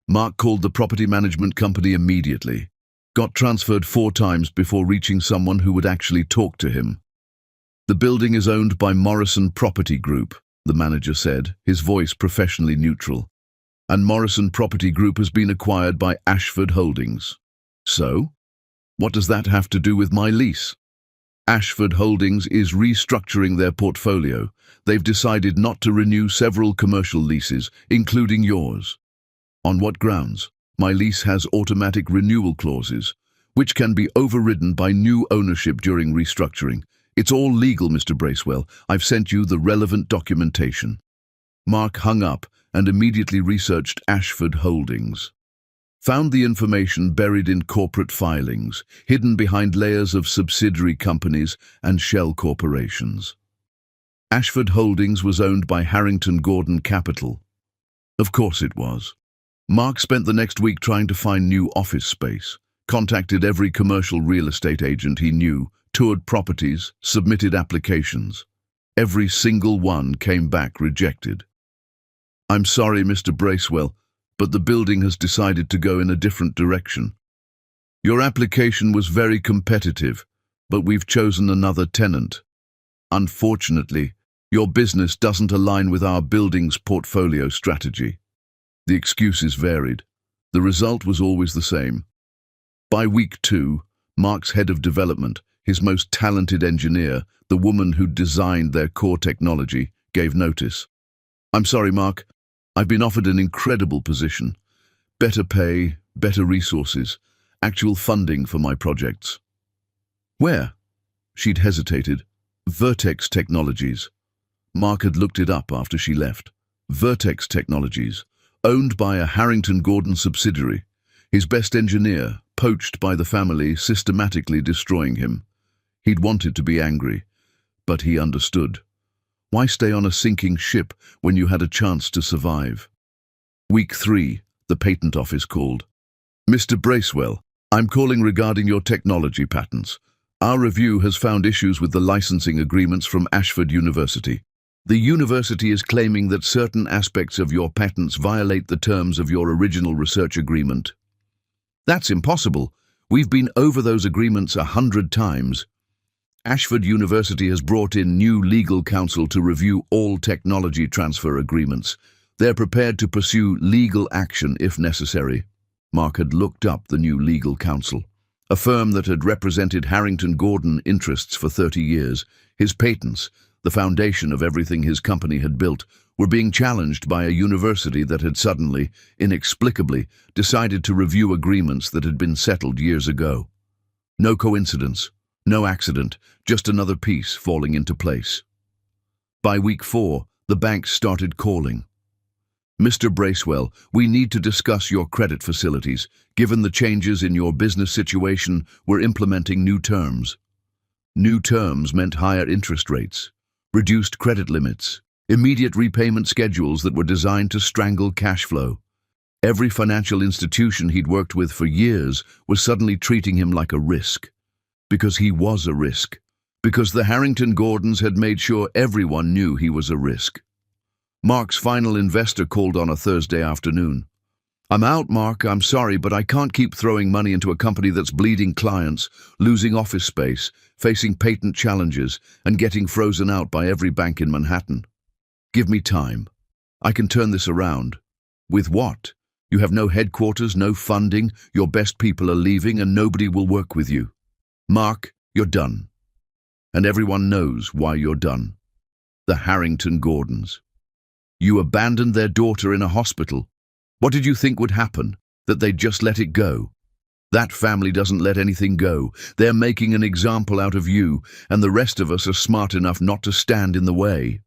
Mark called the property management company immediately. Got transferred 4 times before reaching someone who would actually talk to him. "The building is owned by Morrison Property Group," the manager said, his voice professionally neutral. "And Morrison Property Group has been acquired by Ashford Holdings." "So? What does that have to do with my lease?" "Ashford Holdings is restructuring their portfolio. They've decided not to renew several commercial leases, including yours." "On what grounds?" "My lease has automatic renewal clauses, which can be overridden by new ownership during restructuring. It's all legal, Mr. Bracewell. I've sent you the relevant documentation." Mark hung up and immediately researched Ashford Holdings. Found the information buried in corporate filings, hidden behind layers of subsidiary companies and shell corporations. Ashford Holdings was owned by Harrington Gordon Capital. Of course it was. Mark spent the next week trying to find new office space, contacted every commercial real estate agent he knew, toured properties, submitted applications. Every single one came back rejected. "I'm sorry, Mr. Bracewell, but the building has decided to go in a different direction. Your application was very competitive, but we've chosen another tenant. Unfortunately, your business doesn't align with our building's portfolio strategy." The excuses varied. The result was always the same. By week 2, Mark's head of development, his most talented engineer, the woman who designed their core technology, gave notice. "I'm sorry, Mark. I've been offered an incredible position. Better pay, better resources, actual funding for my projects." "Where?" She'd hesitated. "Vertex Technologies." Mark had looked it up after she left. Vertex Technologies, owned by a Harrington Gordon subsidiary. His best engineer, poached by the family, systematically destroying him. He'd wanted to be angry, but he understood. Why stay on a sinking ship when you had a chance to survive? Week 3, the patent office called. "Mr. Bracewell, I'm calling regarding your technology patents. Our review has found issues with the licensing agreements from Ashford University. The university is claiming that certain aspects of your patents violate the terms of your original research agreement." "That's impossible. We've been over those agreements 100 times. Ashford University has brought in new legal counsel to review all technology transfer agreements. They're prepared to pursue legal action if necessary. Mark had looked up the new legal counsel, a firm that had represented Harrington Gordon interests for 30 years. His patents, the foundation of everything his company had built, were being challenged by a university that had suddenly, inexplicably, decided to review agreements that had been settled years ago. No coincidence, no accident, just another piece falling into place. By week 4, the banks started calling. Mr. Bracewell, we need to discuss your credit facilities. Given the changes in your business situation, we're implementing new terms. New terms meant higher interest rates, reduced credit limits, immediate repayment schedules that were designed to strangle cash flow. Every financial institution he'd worked with for years was suddenly treating him like a risk. Because he was a risk. Because the Harrington Gordons had made sure everyone knew he was a risk. Mark's final investor called on a Thursday afternoon. "I'm out, Mark, I'm sorry, but I can't keep throwing money into a company that's bleeding clients, losing office space, facing patent challenges, and getting frozen out by every bank in Manhattan. Give me time. I can turn this around." "With what? You have no headquarters, no funding, your best people are leaving, and nobody will work with you. Mark, you're done. And everyone knows why you're done. The Harrington Gordons. You abandoned their daughter in a hospital. What did you think would happen? That they'd just let it go? That family doesn't let anything go. They're making an example out of you, and the rest of us are smart enough not to stand in the way."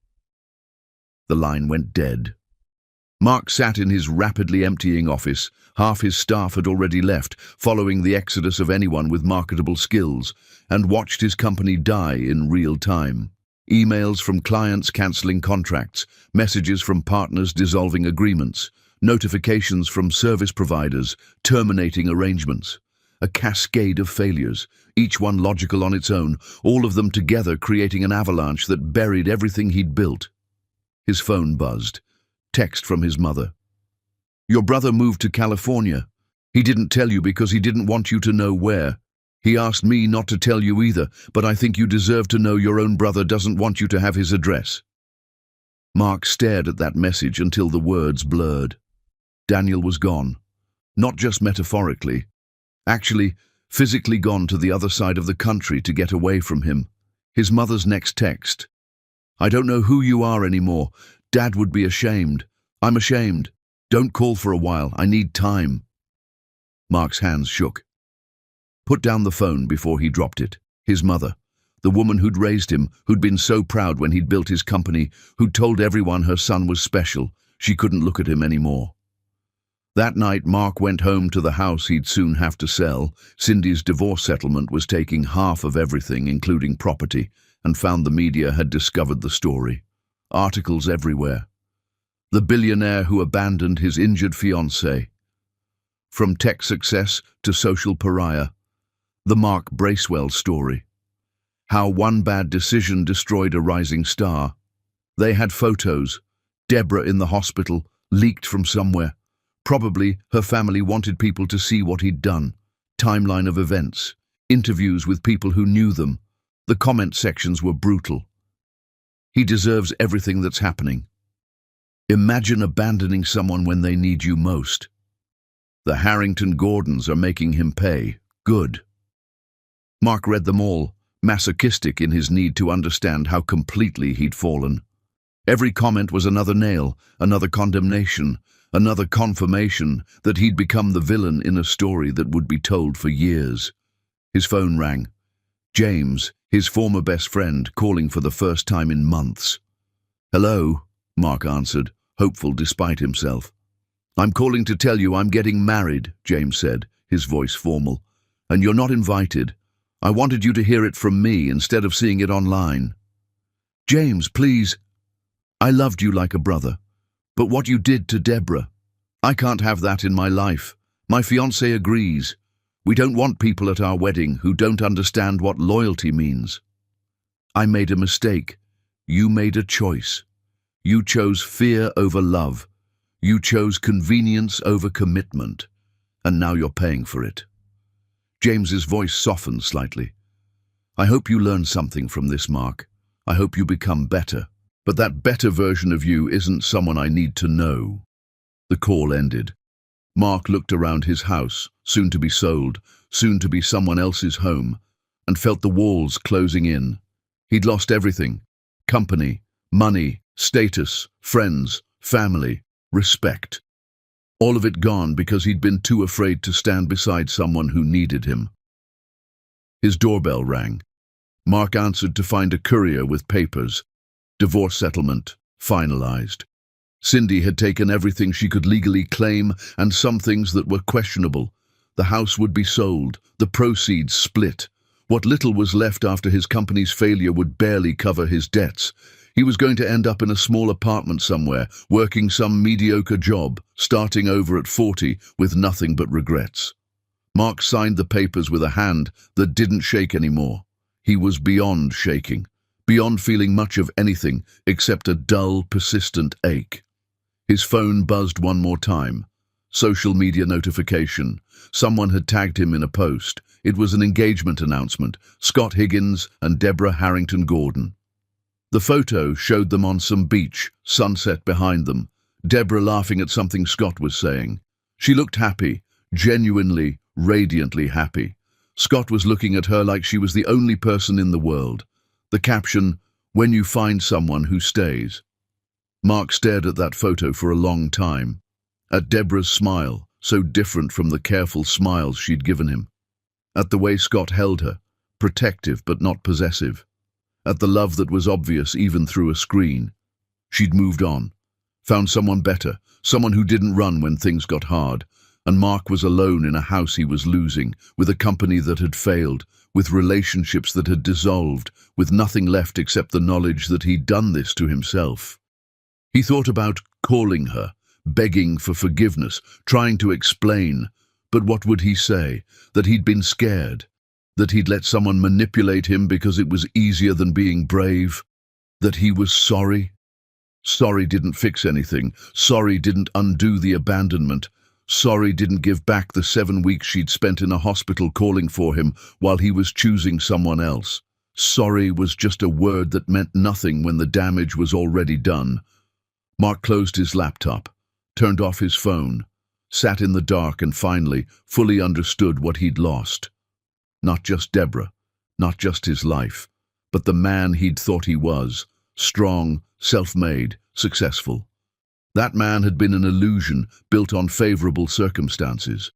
The line went dead. Mark sat in his rapidly emptying office. Half his staff had already left, following the exodus of anyone with marketable skills, and watched his company die in real time. Emails from clients cancelling contracts, messages from partners dissolving agreements, notifications from service providers terminating arrangements. A cascade of failures, each one logical on its own, all of them together creating an avalanche that buried everything he'd built. His phone buzzed. Text from his mother. "Your brother moved to California. He didn't tell you because he didn't want you to know where. He asked me not to tell you either, but I think you deserve to know your own brother doesn't want you to have his address." Mark stared at that message until the words blurred. Daniel was gone. Not just metaphorically. Actually, physically gone to the other side of the country to get away from him. His mother's next text. "I don't know who you are anymore. Dad would be ashamed. I'm ashamed. Don't call for a while. I need time." Mark's hands shook. Put down the phone before he dropped it. His mother, the woman who'd raised him, who'd been so proud when he'd built his company, who'd told everyone her son was special, she couldn't look at him anymore. That night, Mark went home to the house he'd soon have to sell. Cindy's divorce settlement was taking half of everything, including property, and found the media had discovered the story. Articles everywhere. The billionaire who abandoned his injured fiancée. From tech success to social pariah. The Mark Bracewell story. How one bad decision destroyed a rising star. They had photos. Deborah in the hospital, leaked from somewhere. Probably her family wanted people to see what he'd done. Timeline of events. Interviews with people who knew them. The comment sections were brutal. He deserves everything that's happening. Imagine abandoning someone when they need you most. The Harrington Gordons are making him pay. Good. Mark read them all, masochistic in his need to understand how completely he'd fallen. Every comment was another nail, another condemnation, another confirmation that he'd become the villain in a story that would be told for years. His phone rang. James, his former best friend, calling for the first time in months. "Hello," Mark answered, hopeful despite himself. "I'm calling to tell you I'm getting married," James said, his voice formal. "And you're not invited. I wanted you to hear it from me instead of seeing it online." "James, please. I loved you like a brother. But what you did to Deborah, I can't have that in my life. My fiancé agrees. We don't want people at our wedding who don't understand what loyalty means. I made a mistake. You made a choice. You chose fear over love. You chose convenience over commitment. And now you're paying for it." James's voice softened slightly. I hope you learn something from this, Mark. I hope you become better. But that better version of you isn't someone I need to know." The call ended. Mark looked around his house, soon to be sold, soon to be someone else's home, and felt the walls closing in. He'd lost everything: company, money, status, friends, family, respect. All of it gone because he'd been too afraid to stand beside someone who needed him. His doorbell rang. Mark answered to find a courier with papers. Divorce settlement, finalized. Cindy had taken everything she could legally claim and some things that were questionable. The house would be sold, the proceeds split. What little was left after his company's failure would barely cover his debts. He was going to end up in a small apartment somewhere, working some mediocre job, starting over at 40 with nothing but regrets. Mark signed the papers with a hand that didn't shake anymore. He was beyond shaking, beyond feeling much of anything except a dull, persistent ache. His phone buzzed one more time. Social media notification. Someone had tagged him in a post. It was an engagement announcement. Scott Higgins and Deborah Harrington Gordon. The photo showed them on some beach, sunset behind them, Deborah laughing at something Scott was saying. She looked happy, genuinely, radiantly happy. Scott was looking at her like she was the only person in the world. The caption, "When you find someone who stays." Mark stared at that photo for a long time. At Deborah's smile, so different from the careful smiles she'd given him. At the way Scott held her, protective but not possessive. At the love that was obvious even through a screen. She'd moved on, found someone better, someone who didn't run when things got hard, and Mark was alone in a house he was losing, with a company that had failed, with relationships that had dissolved, with nothing left except the knowledge that he'd done this to himself. He thought about calling her, begging for forgiveness, trying to explain, but what would he say? That he'd been scared? That he'd let someone manipulate him because it was easier than being brave? That he was sorry? Sorry didn't fix anything. Sorry didn't undo the abandonment. Sorry didn't give back the 7 weeks she'd spent in a hospital calling for him while he was choosing someone else. Sorry was just a word that meant nothing when the damage was already done. Mark closed his laptop, turned off his phone, sat in the dark and finally fully understood what he'd lost. Not just Deborah, not just his life, but the man he'd thought he was, strong, self-made, successful. That man had been an illusion built on favorable circumstances.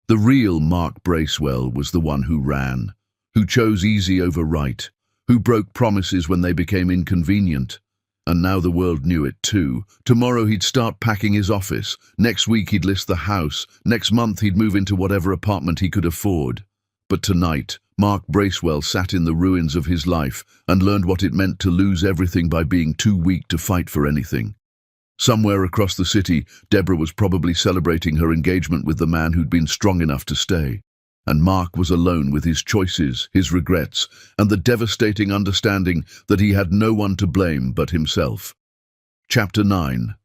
The real Mark Bracewell was the one who ran, who chose easy over right, who broke promises when they became inconvenient. And now the world knew it too. Tomorrow he'd start packing his office. Next week he'd list the house. Next month he'd move into whatever apartment he could afford. But tonight, Mark Bracewell sat in the ruins of his life and learned what it meant to lose everything by being too weak to fight for anything. Somewhere across the city, Deborah was probably celebrating her engagement with the man who'd been strong enough to stay. And Mark was alone with his choices, his regrets, and the devastating understanding that he had no one to blame but himself. Chapter 9.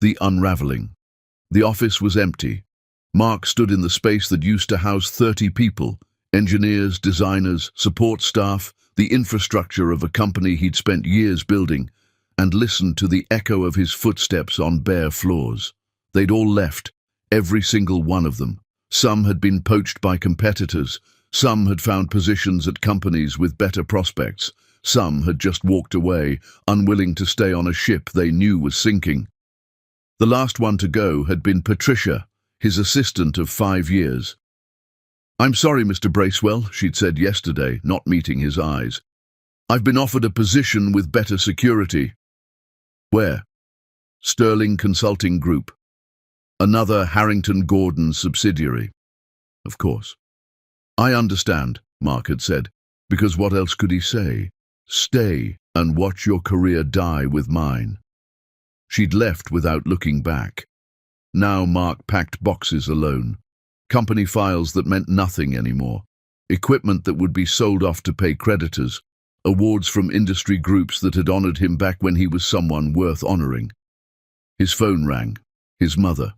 The Unraveling. The office was empty. Mark stood in the space that used to house 30 people, engineers, designers, support staff, the infrastructure of a company he'd spent years building, and listened to the echo of his footsteps on bare floors. They'd all left, every single one of them. Some had been poached by competitors, some had found positions at companies with better prospects, some had just walked away, unwilling to stay on a ship they knew was sinking. The last one to go had been Patricia, his assistant of 5 years. "I'm sorry, Mr. Bracewell," she'd said yesterday, not meeting his eyes. "I've been offered a position with better security." "Where?" "Sterling Consulting Group. Another Harrington Gordon subsidiary." "Of course." "I understand," Mark had said, because what else could he say? "Stay and watch your career die with mine." She'd left without looking back. Now Mark packed boxes alone. Company files that meant nothing anymore. Equipment that would be sold off to pay creditors. Awards from industry groups that had honored him back when he was someone worth honoring. His phone rang. His mother.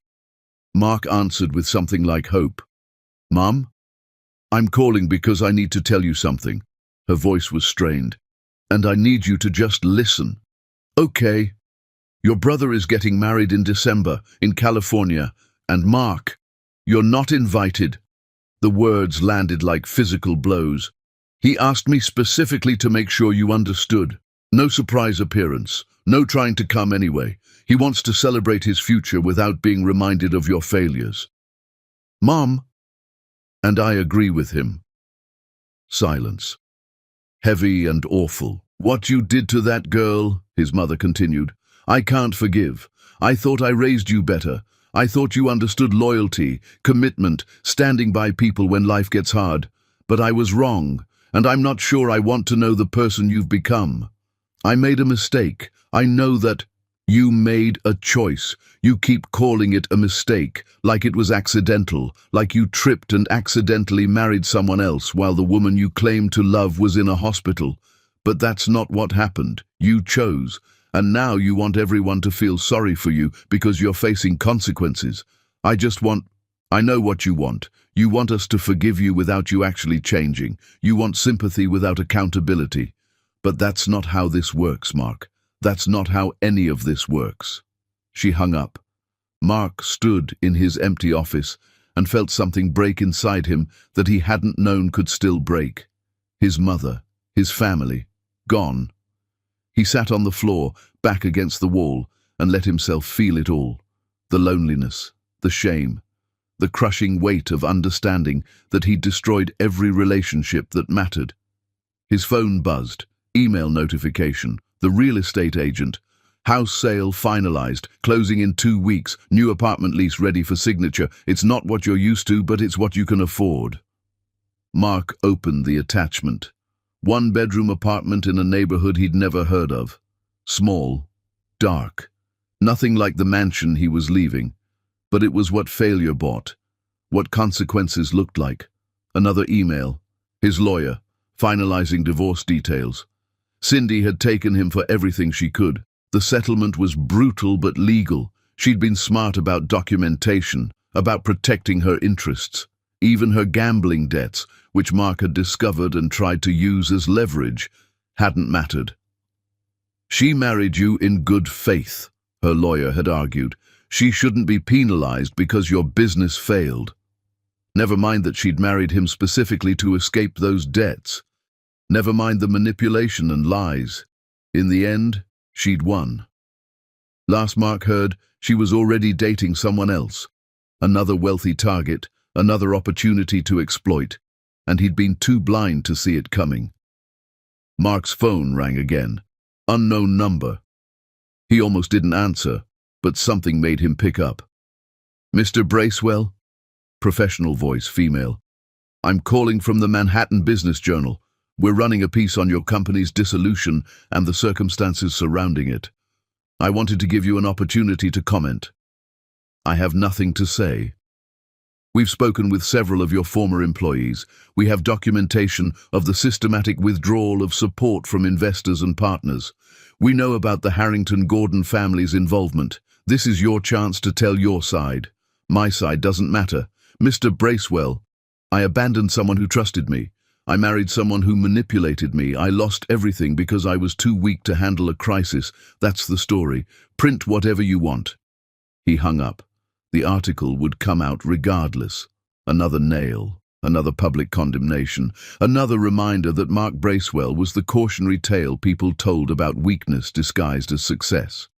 Mark answered with something like hope. "Mum? I'm calling because I need to tell you something. Her voice was strained. "And I need you to just listen." "Okay. Your brother is getting married in December in California, and Mark, you're not invited." The words landed like physical blows. "He asked me specifically to make sure you understood. No surprise appearance, no trying to come anyway. He wants to celebrate his future without being reminded of your failures." "Mom." "And I agree with him." Silence. Heavy and awful. "What you did to that girl," his mother continued, "I can't forgive. I thought I raised you better. I thought you understood loyalty, commitment, standing by people when life gets hard. But I was wrong, and I'm not sure I want to know the person you've become. I made a mistake. I know that." "You made a choice. You keep calling it a mistake, like it was accidental, like you tripped and accidentally married someone else while the woman you claimed to love was in a hospital. But that's not what happened. You chose. And now you want everyone to feel sorry for you because you're facing consequences. I know what you want. You want us to forgive you without you actually changing. You want sympathy without accountability. But that's not how this works, Mark. That's not how any of this works." She hung up. Mark stood in his empty office and felt something break inside him that he hadn't known could still break. His mother, his family, gone. He sat on the floor, back against the wall, and let himself feel it all. The loneliness, the shame, the crushing weight of understanding that he'd destroyed every relationship that mattered. His phone buzzed, email notification, the real estate agent. "House sale finalized, closing in 2 weeks, new apartment lease ready for signature. It's not what you're used to, but it's what you can afford." Mark opened the attachment. 1-bedroom apartment in a neighborhood he'd never heard of. Small, dark, nothing like the mansion he was leaving. But it was what failure bought, what consequences looked like. Another email. His lawyer, finalizing divorce details. Cindy had taken him for everything she could. The settlement was brutal but legal. She'd been smart about documentation, about protecting her interests. Even her gambling debts, which Mark had discovered and tried to use as leverage, hadn't mattered. "She married you in good faith," her lawyer had argued. "She shouldn't be penalized because your business failed." Never mind that she'd married him specifically to escape those debts. Never mind the manipulation and lies. In the end, she'd won. Last Mark heard, she was already dating someone else. Another wealthy target, another opportunity to exploit, and he'd been too blind to see it coming. Mark's phone rang again. Unknown number. He almost didn't answer, but something made him pick up. "Mr. Bracewell?" Professional voice, female. "I'm calling from the Manhattan Business Journal. We're running a piece on your company's dissolution and the circumstances surrounding it. I wanted to give you an opportunity to comment." "I have nothing to say." "We've spoken with several of your former employees. We have documentation of the systematic withdrawal of support from investors and partners. We know about the Harrington-Gordon family's involvement. This is your chance to tell your side. My side doesn't matter. Mr. Bracewell, I abandoned someone who trusted me. I married someone who manipulated me. I lost everything because I was too weak to handle a crisis. That's the story. Print whatever you want." He hung up. The article would come out regardless. Another nail, another public condemnation, another reminder that Mark Bracewell was the cautionary tale people told about weakness disguised as success.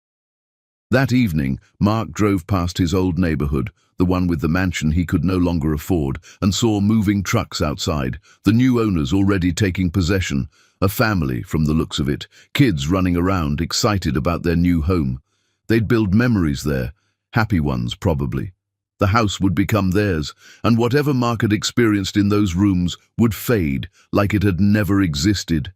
That evening, Mark drove past his old neighborhood, the one with the mansion he could no longer afford, and saw moving trucks outside, the new owners already taking possession, a family from the looks of it, kids running around, excited about their new home. They'd build memories there, happy ones probably. The house would become theirs, and whatever Mark had experienced in those rooms would fade like it had never existed.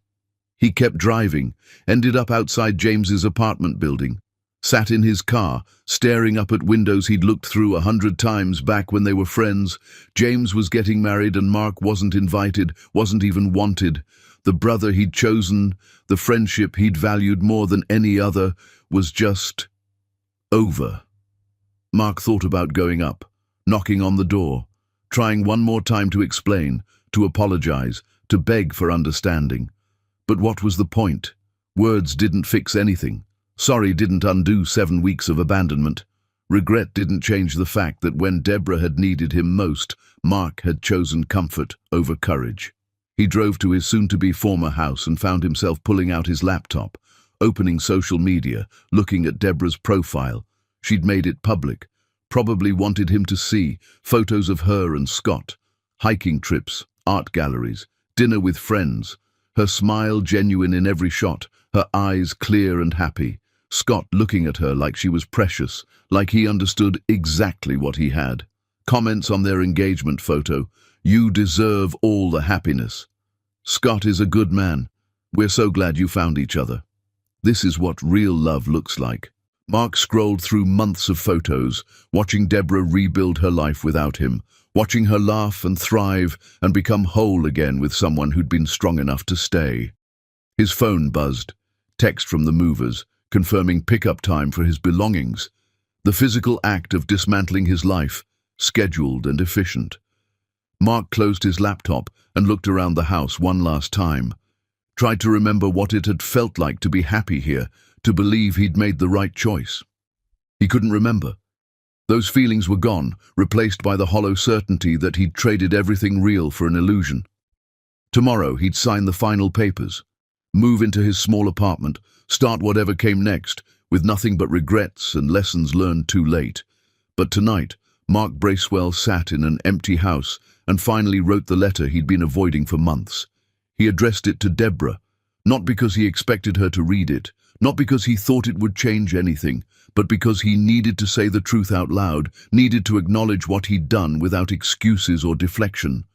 He kept driving, ended up outside James's apartment building. Sat in his car, staring up at windows he'd looked through 100 times back when they were friends. James was getting married and Mark wasn't invited, wasn't even wanted. The brother he'd chosen, the friendship he'd valued more than any other, was just over. Mark thought about going up, knocking on the door, trying one more time to explain, to apologize, to beg for understanding. But what was the point? Words didn't fix anything. Sorry didn't undo 7 weeks of abandonment. Regret didn't change the fact that when Deborah had needed him most, Mark had chosen comfort over courage. He drove to his soon-to-be former house and found himself pulling out his laptop, opening social media, looking at Deborah's profile. She'd made it public. Probably wanted him to see photos of her and Scott, hiking trips, art galleries, dinner with friends, her smile genuine in every shot, her eyes clear and happy, Scott looking at her like she was precious, like he understood exactly what he had. Comments on their engagement photo, "You deserve all the happiness. Scott is a good man. We're so glad you found each other." This is what real love looks like. Mark scrolled through months of photos, watching Deborah rebuild her life without him, watching her laugh and thrive and become whole again with someone who'd been strong enough to stay. His phone buzzed, text from the movers, confirming pickup time for his belongings. The physical act of dismantling his life, scheduled and efficient. Mark closed his laptop and looked around the house one last time. Tried to remember what it had felt like to be happy here, to believe he'd made the right choice. He couldn't remember. Those feelings were gone, replaced by the hollow certainty that he'd traded everything real for an illusion. Tomorrow he'd sign the final papers, move into his small apartment, start whatever came next, with nothing but regrets and lessons learned too late. But tonight, Mark Bracewell sat in an empty house and finally wrote the letter he'd been avoiding for months. He addressed it to Deborah, not because he expected her to read it, not because he thought it would change anything, but because he needed to say the truth out loud, needed to acknowledge what he'd done without excuses or deflection.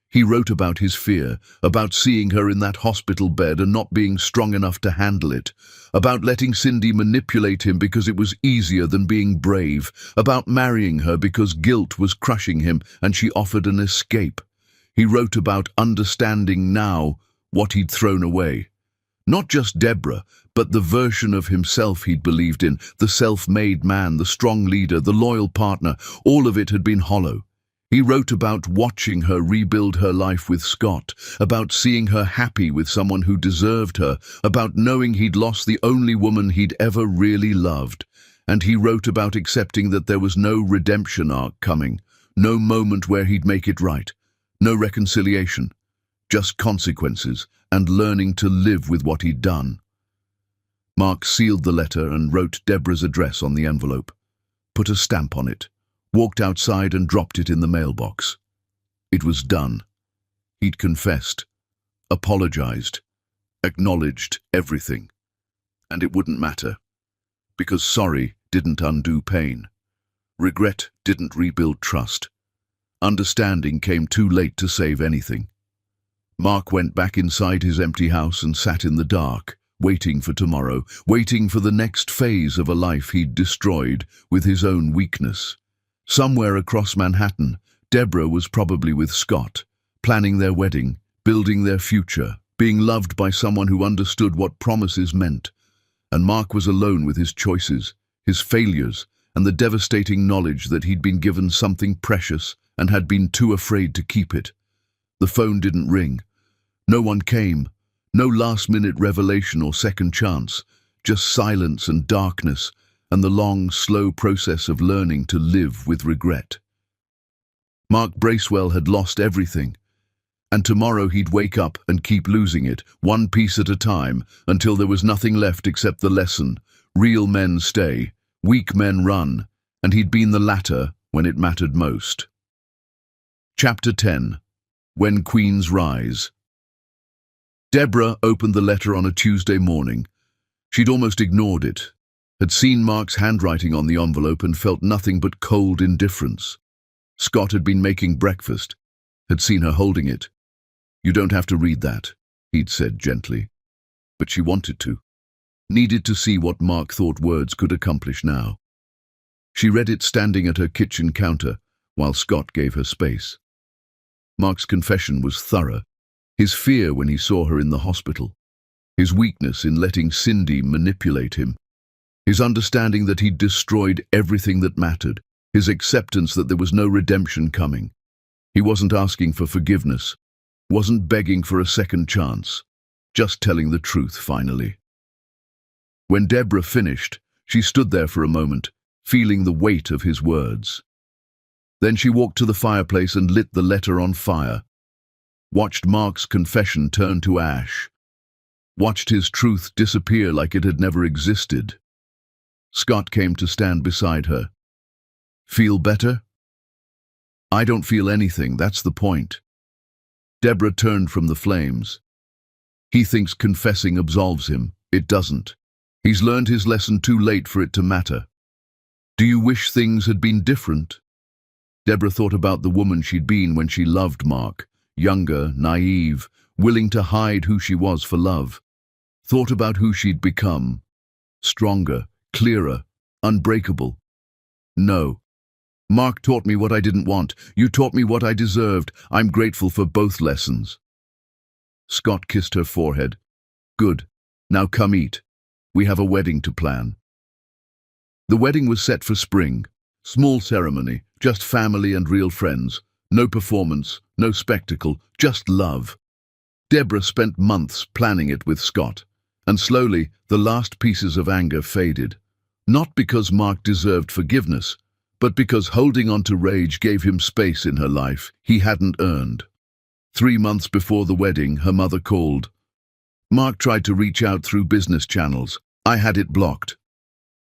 He wrote about his fear, about seeing her in that hospital bed and not being strong enough to handle it, about letting Cindy manipulate him because it was easier than being brave, about marrying her because guilt was crushing him and she offered an escape. He wrote about understanding now what he'd thrown away. Not just Deborah, but the version of himself he'd believed in, the self-made man, the strong leader, the loyal partner. All of it had been hollow. He wrote about watching her rebuild her life with Scott, about seeing her happy with someone who deserved her, about knowing he'd lost the only woman he'd ever really loved. And he wrote about accepting that there was no redemption arc coming, no moment where he'd make it right, no reconciliation, just consequences and learning to live with what he'd done. Mark sealed the letter and wrote Deborah's address on the envelope, put a stamp on it, walked outside and dropped it in the mailbox. It was done. He'd confessed, apologized, acknowledged everything. And it wouldn't matter, because sorry didn't undo pain. Regret didn't rebuild trust. Understanding came too late to save anything. Mark went back inside his empty house and sat in the dark, waiting for tomorrow, waiting for the next phase of a life he'd destroyed with his own weakness. Somewhere across Manhattan, Deborah was probably with Scott, planning their wedding, building their future, being loved by someone who understood what promises meant. And Mark was alone with his choices, his failures, and the devastating knowledge that he'd been given something precious and had been too afraid to keep it. The phone didn't ring. No one came. No last-minute revelation or second chance, just silence and darkness, and the long, slow process of learning to live with regret. Mark Bracewell had lost everything, and tomorrow he'd wake up and keep losing it, one piece at a time, until there was nothing left except the lesson: real men stay, weak men run, and he'd been the latter when it mattered most. Chapter 10. When Queens Rise. Deborah opened the letter on a Tuesday morning. She'd almost ignored it, had seen Mark's handwriting on the envelope and felt nothing but cold indifference. Scott had been making breakfast, had seen her holding it. "You don't have to read that," he'd said gently. But she wanted to. Needed to see what Mark thought words could accomplish now. She read it standing at her kitchen counter, while Scott gave her space. Mark's confession was thorough. His fear when he saw her in the hospital. His weakness in letting Cindy manipulate him. His understanding that he'd destroyed everything that mattered. His acceptance that there was no redemption coming. He wasn't asking for forgiveness, Wasn't begging for a second chance, just telling the truth finally. When Deborah finished, she stood there for a moment, feeling the weight of his words. Then she walked to the fireplace and lit the letter on fire, watched Mark's confession turn to ash, watched his truth disappear like it had never existed. Scott came to stand beside her. "Feel better?" "I don't feel anything, that's the point." Deborah turned from the flames. "He thinks confessing absolves him. It doesn't. He's learned his lesson too late for it to matter." "Do you wish things had been different?" Deborah thought about the woman she'd been when she loved Mark, younger, naive, willing to hide who she was for love. Thought about who she'd become, stronger, clearer, unbreakable. "No. Mark taught me what I didn't want. You taught me what I deserved. I'm grateful for both lessons." Scott kissed her forehead. "Good. Now come eat. We have a wedding to plan." The wedding was set for spring. Small ceremony, just family and real friends. No performance, no spectacle, just love. Deborah spent months planning it with Scott, and slowly the last pieces of anger faded. Not because Mark deserved forgiveness, but because holding on to rage gave him space in her life he hadn't earned. 3 months before the wedding, her mother called. Mark tried to reach out through business channels. "I had it blocked."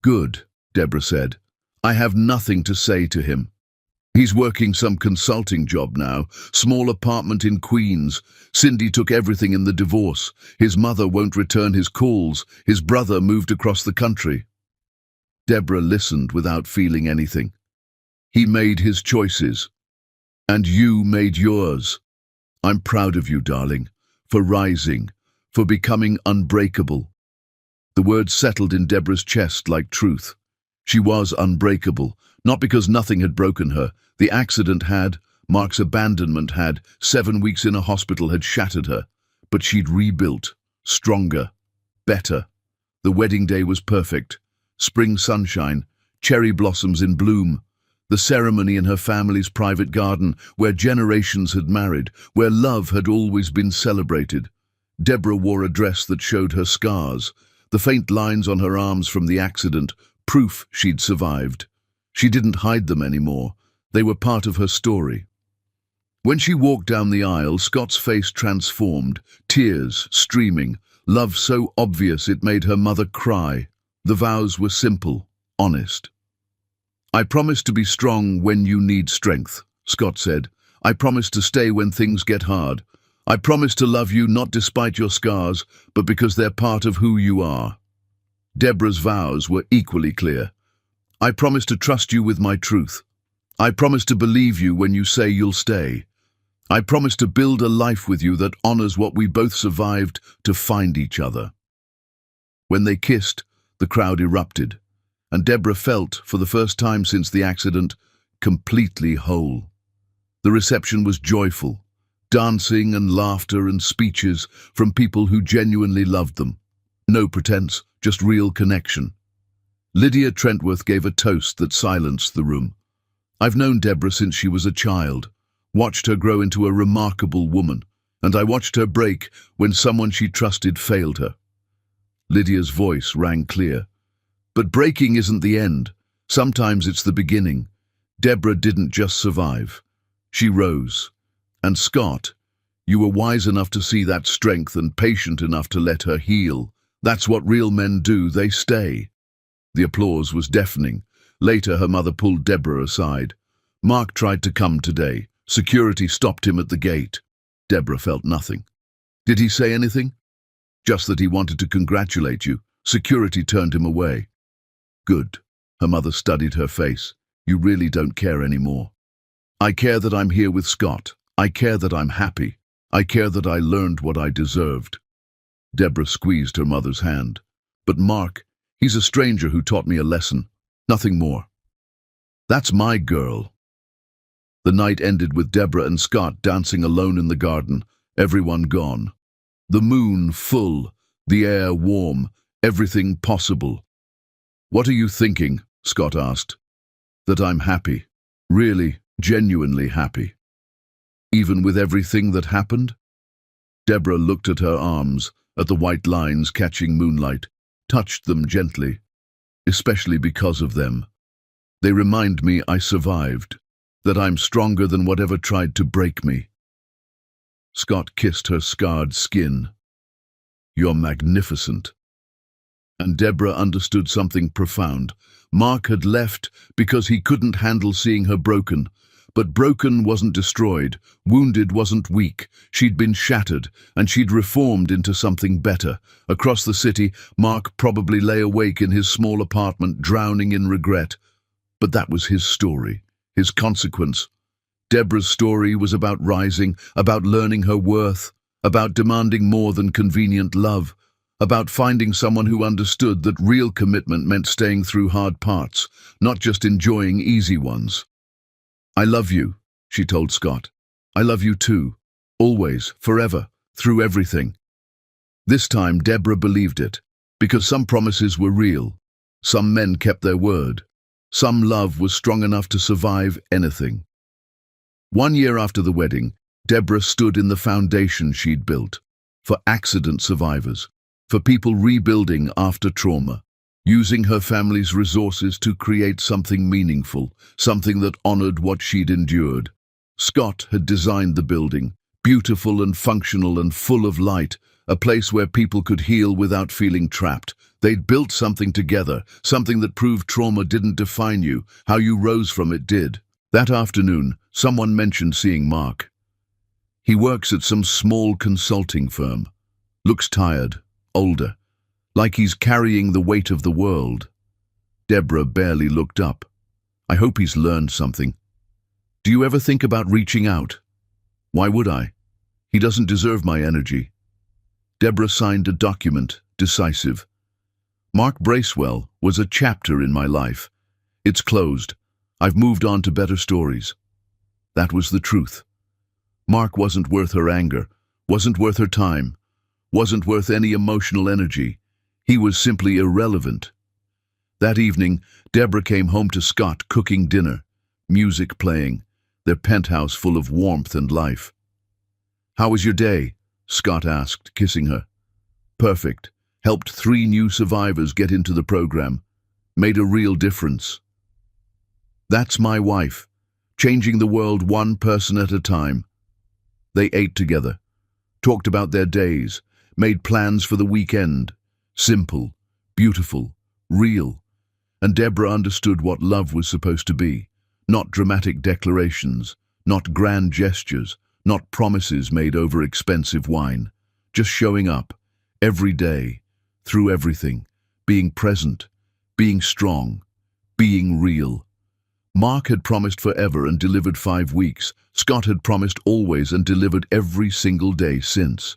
"Good," Deborah said. "I have nothing to say to him. He's working some consulting job now, small apartment in Queens. Cindy took everything in the divorce. His mother won't return his calls. His brother moved across the country." Deborah listened without feeling anything. "He made his choices, and you made yours. I'm proud of you, darling, for rising, for becoming unbreakable." The words settled in Deborah's chest like truth. She was unbreakable, not because nothing had broken her. The accident had, Mark's abandonment had, 7 weeks in a hospital had shattered her. But she'd rebuilt, stronger, better. The wedding day was perfect. Spring sunshine, cherry blossoms in bloom. The ceremony in her family's private garden, where generations had married, where love had always been celebrated. Deborah wore a dress that showed her scars, the faint lines on her arms from the accident, proof she'd survived. She didn't hide them anymore. They were part of her story. When she walked down the aisle, Scott's face transformed, tears streaming, love so obvious it made her mother cry. The vows were simple, honest. "I promise to be strong when you need strength," Scott said. "I promise to stay when things get hard. I promise to love you not despite your scars, but because they're part of who you are." Deborah's vows were equally clear. "I promise to trust you with my truth. I promise to believe you when you say you'll stay. I promise to build a life with you that honors what we both survived to find each other." When they kissed, the crowd erupted, and Deborah felt, for the first time since the accident, completely whole. The reception was joyful, dancing and laughter and speeches from people who genuinely loved them. No pretense, just real connection. Lydia Trentworth gave a toast that silenced the room. "I've known Deborah since she was a child, watched her grow into a remarkable woman, and I watched her break when someone she trusted failed her." Lydia's voice rang clear. "But breaking isn't the end. Sometimes it's the beginning." Deborah didn't just survive. She rose. And Scott, you were wise enough to see that strength and patient enough to let her heal. That's what real men do, they stay. The applause was deafening. Later, her mother pulled Deborah aside. "Mark tried to come today. Security stopped him at the gate." Deborah felt nothing. "Did he say anything?" "Just that he wanted to congratulate you. Security turned him away." "Good." Her mother studied her face. "You really don't care anymore." "I care that I'm here with Scott. I care that I'm happy. I care that I learned what I deserved." Deborah squeezed her mother's hand. "But Mark, he's a stranger who taught me a lesson. Nothing more." "That's my girl." The night ended with Deborah and Scott dancing alone in the garden, everyone gone. The moon full, the air warm, everything possible. "What are you thinking?" Scott asked. "That I'm happy. Really, genuinely happy. Even with everything that happened?" Deborah looked at her arms, at the white lines catching moonlight, touched them gently, especially because of them. They remind me I survived, that I'm stronger than whatever tried to break me. Scott kissed her scarred skin. You're magnificent. And Deborah understood something profound. Mark had left because he couldn't handle seeing her broken. But broken wasn't destroyed, wounded wasn't weak. She'd been shattered, and she'd reformed into something better. Across the city, Mark probably lay awake in his small apartment, drowning in regret. But that was his story, his consequence. Deborah's story was about rising, about learning her worth, about demanding more than convenient love, about finding someone who understood that real commitment meant staying through hard parts, not just enjoying easy ones. I love you, she told Scott. I love you too. Always, forever, through everything. This time Deborah believed it, because some promises were real. Some men kept their word. Some love was strong enough to survive anything. 1 year after the wedding, Deborah stood in the foundation she'd built, for accident survivors, for people rebuilding after trauma, using her family's resources to create something meaningful, something that honored what she'd endured. Scott had designed the building, beautiful and functional and full of light, a place where people could heal without feeling trapped. They'd built something together, something that proved trauma didn't define you, how you rose from it did. That afternoon, someone mentioned seeing Mark. He works at some small consulting firm. Looks tired, older, like he's carrying the weight of the world. Deborah barely looked up. I hope he's learned something. Do you ever think about reaching out? Why would I? He doesn't deserve my energy. Deborah signed a document, decisive. Mark Bracewell was a chapter in my life. It's closed. I've moved on to better stories. That was the truth. Mark wasn't worth her anger, wasn't worth her time, wasn't worth any emotional energy. He was simply irrelevant. That evening, Deborah came home to Scott cooking dinner, music playing, their penthouse full of warmth and life. How was your day? Scott asked, kissing her. Perfect. Helped 3 new survivors get into the program. Made a real difference. That's my wife, changing the world one person at a time. They ate together, talked about their days, made plans for the weekend. Simple, beautiful, real. And Deborah understood what love was supposed to be. Not dramatic declarations, not grand gestures, not promises made over expensive wine. Just showing up, every day, through everything, being present, being strong, being real. Mark had promised forever and delivered 5 weeks. Scott had promised always and delivered every single day since.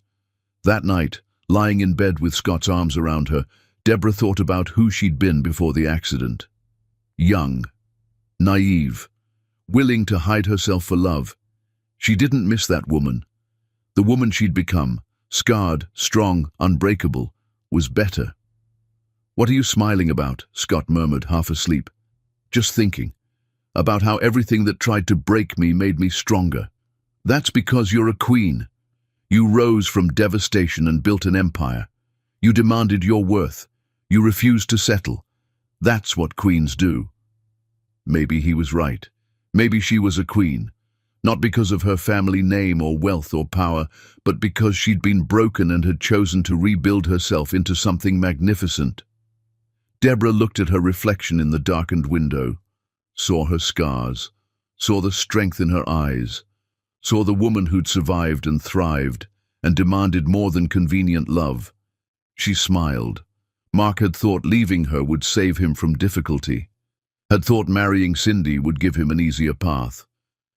That night, lying in bed with Scott's arms around her, Deborah thought about who she'd been before the accident. Young, naive, willing to hide herself for love. She didn't miss that woman. The woman she'd become, scarred, strong, unbreakable, was better. What are you smiling about? Scott murmured, half asleep. Just thinking. About how everything that tried to break me made me stronger. That's because you're a queen. You rose from devastation and built an empire. You demanded your worth. You refused to settle. That's what queens do. Maybe he was right. Maybe she was a queen. Not because of her family name or wealth or power, but because she'd been broken and had chosen to rebuild herself into something magnificent. Deborah looked at her reflection in the darkened window, saw her scars, saw the strength in her eyes, saw the woman who'd survived and thrived and demanded more than convenient love. She smiled. Mark had thought leaving her would save him from difficulty, had thought marrying Cindy would give him an easier path,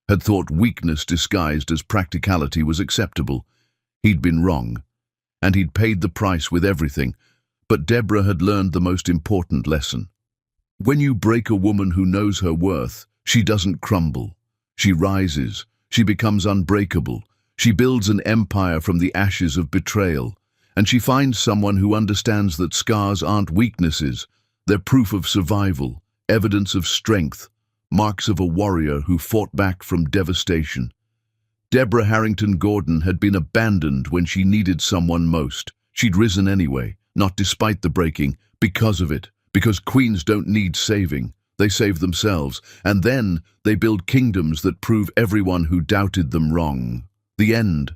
had thought weakness disguised as practicality was acceptable. He'd been wrong, and he'd paid the price with everything, but Deborah had learned the most important lesson. When you break a woman who knows her worth, she doesn't crumble. She rises. She becomes unbreakable. She builds an empire from the ashes of betrayal. And she finds someone who understands that scars aren't weaknesses. They're proof of survival, evidence of strength, marks of a warrior who fought back from devastation. Deborah Harrington Gordon had been abandoned when she needed someone most. She'd risen anyway, not despite the breaking, because of it. Because queens don't need saving. They save themselves, and then they build kingdoms that prove everyone who doubted them wrong. The end.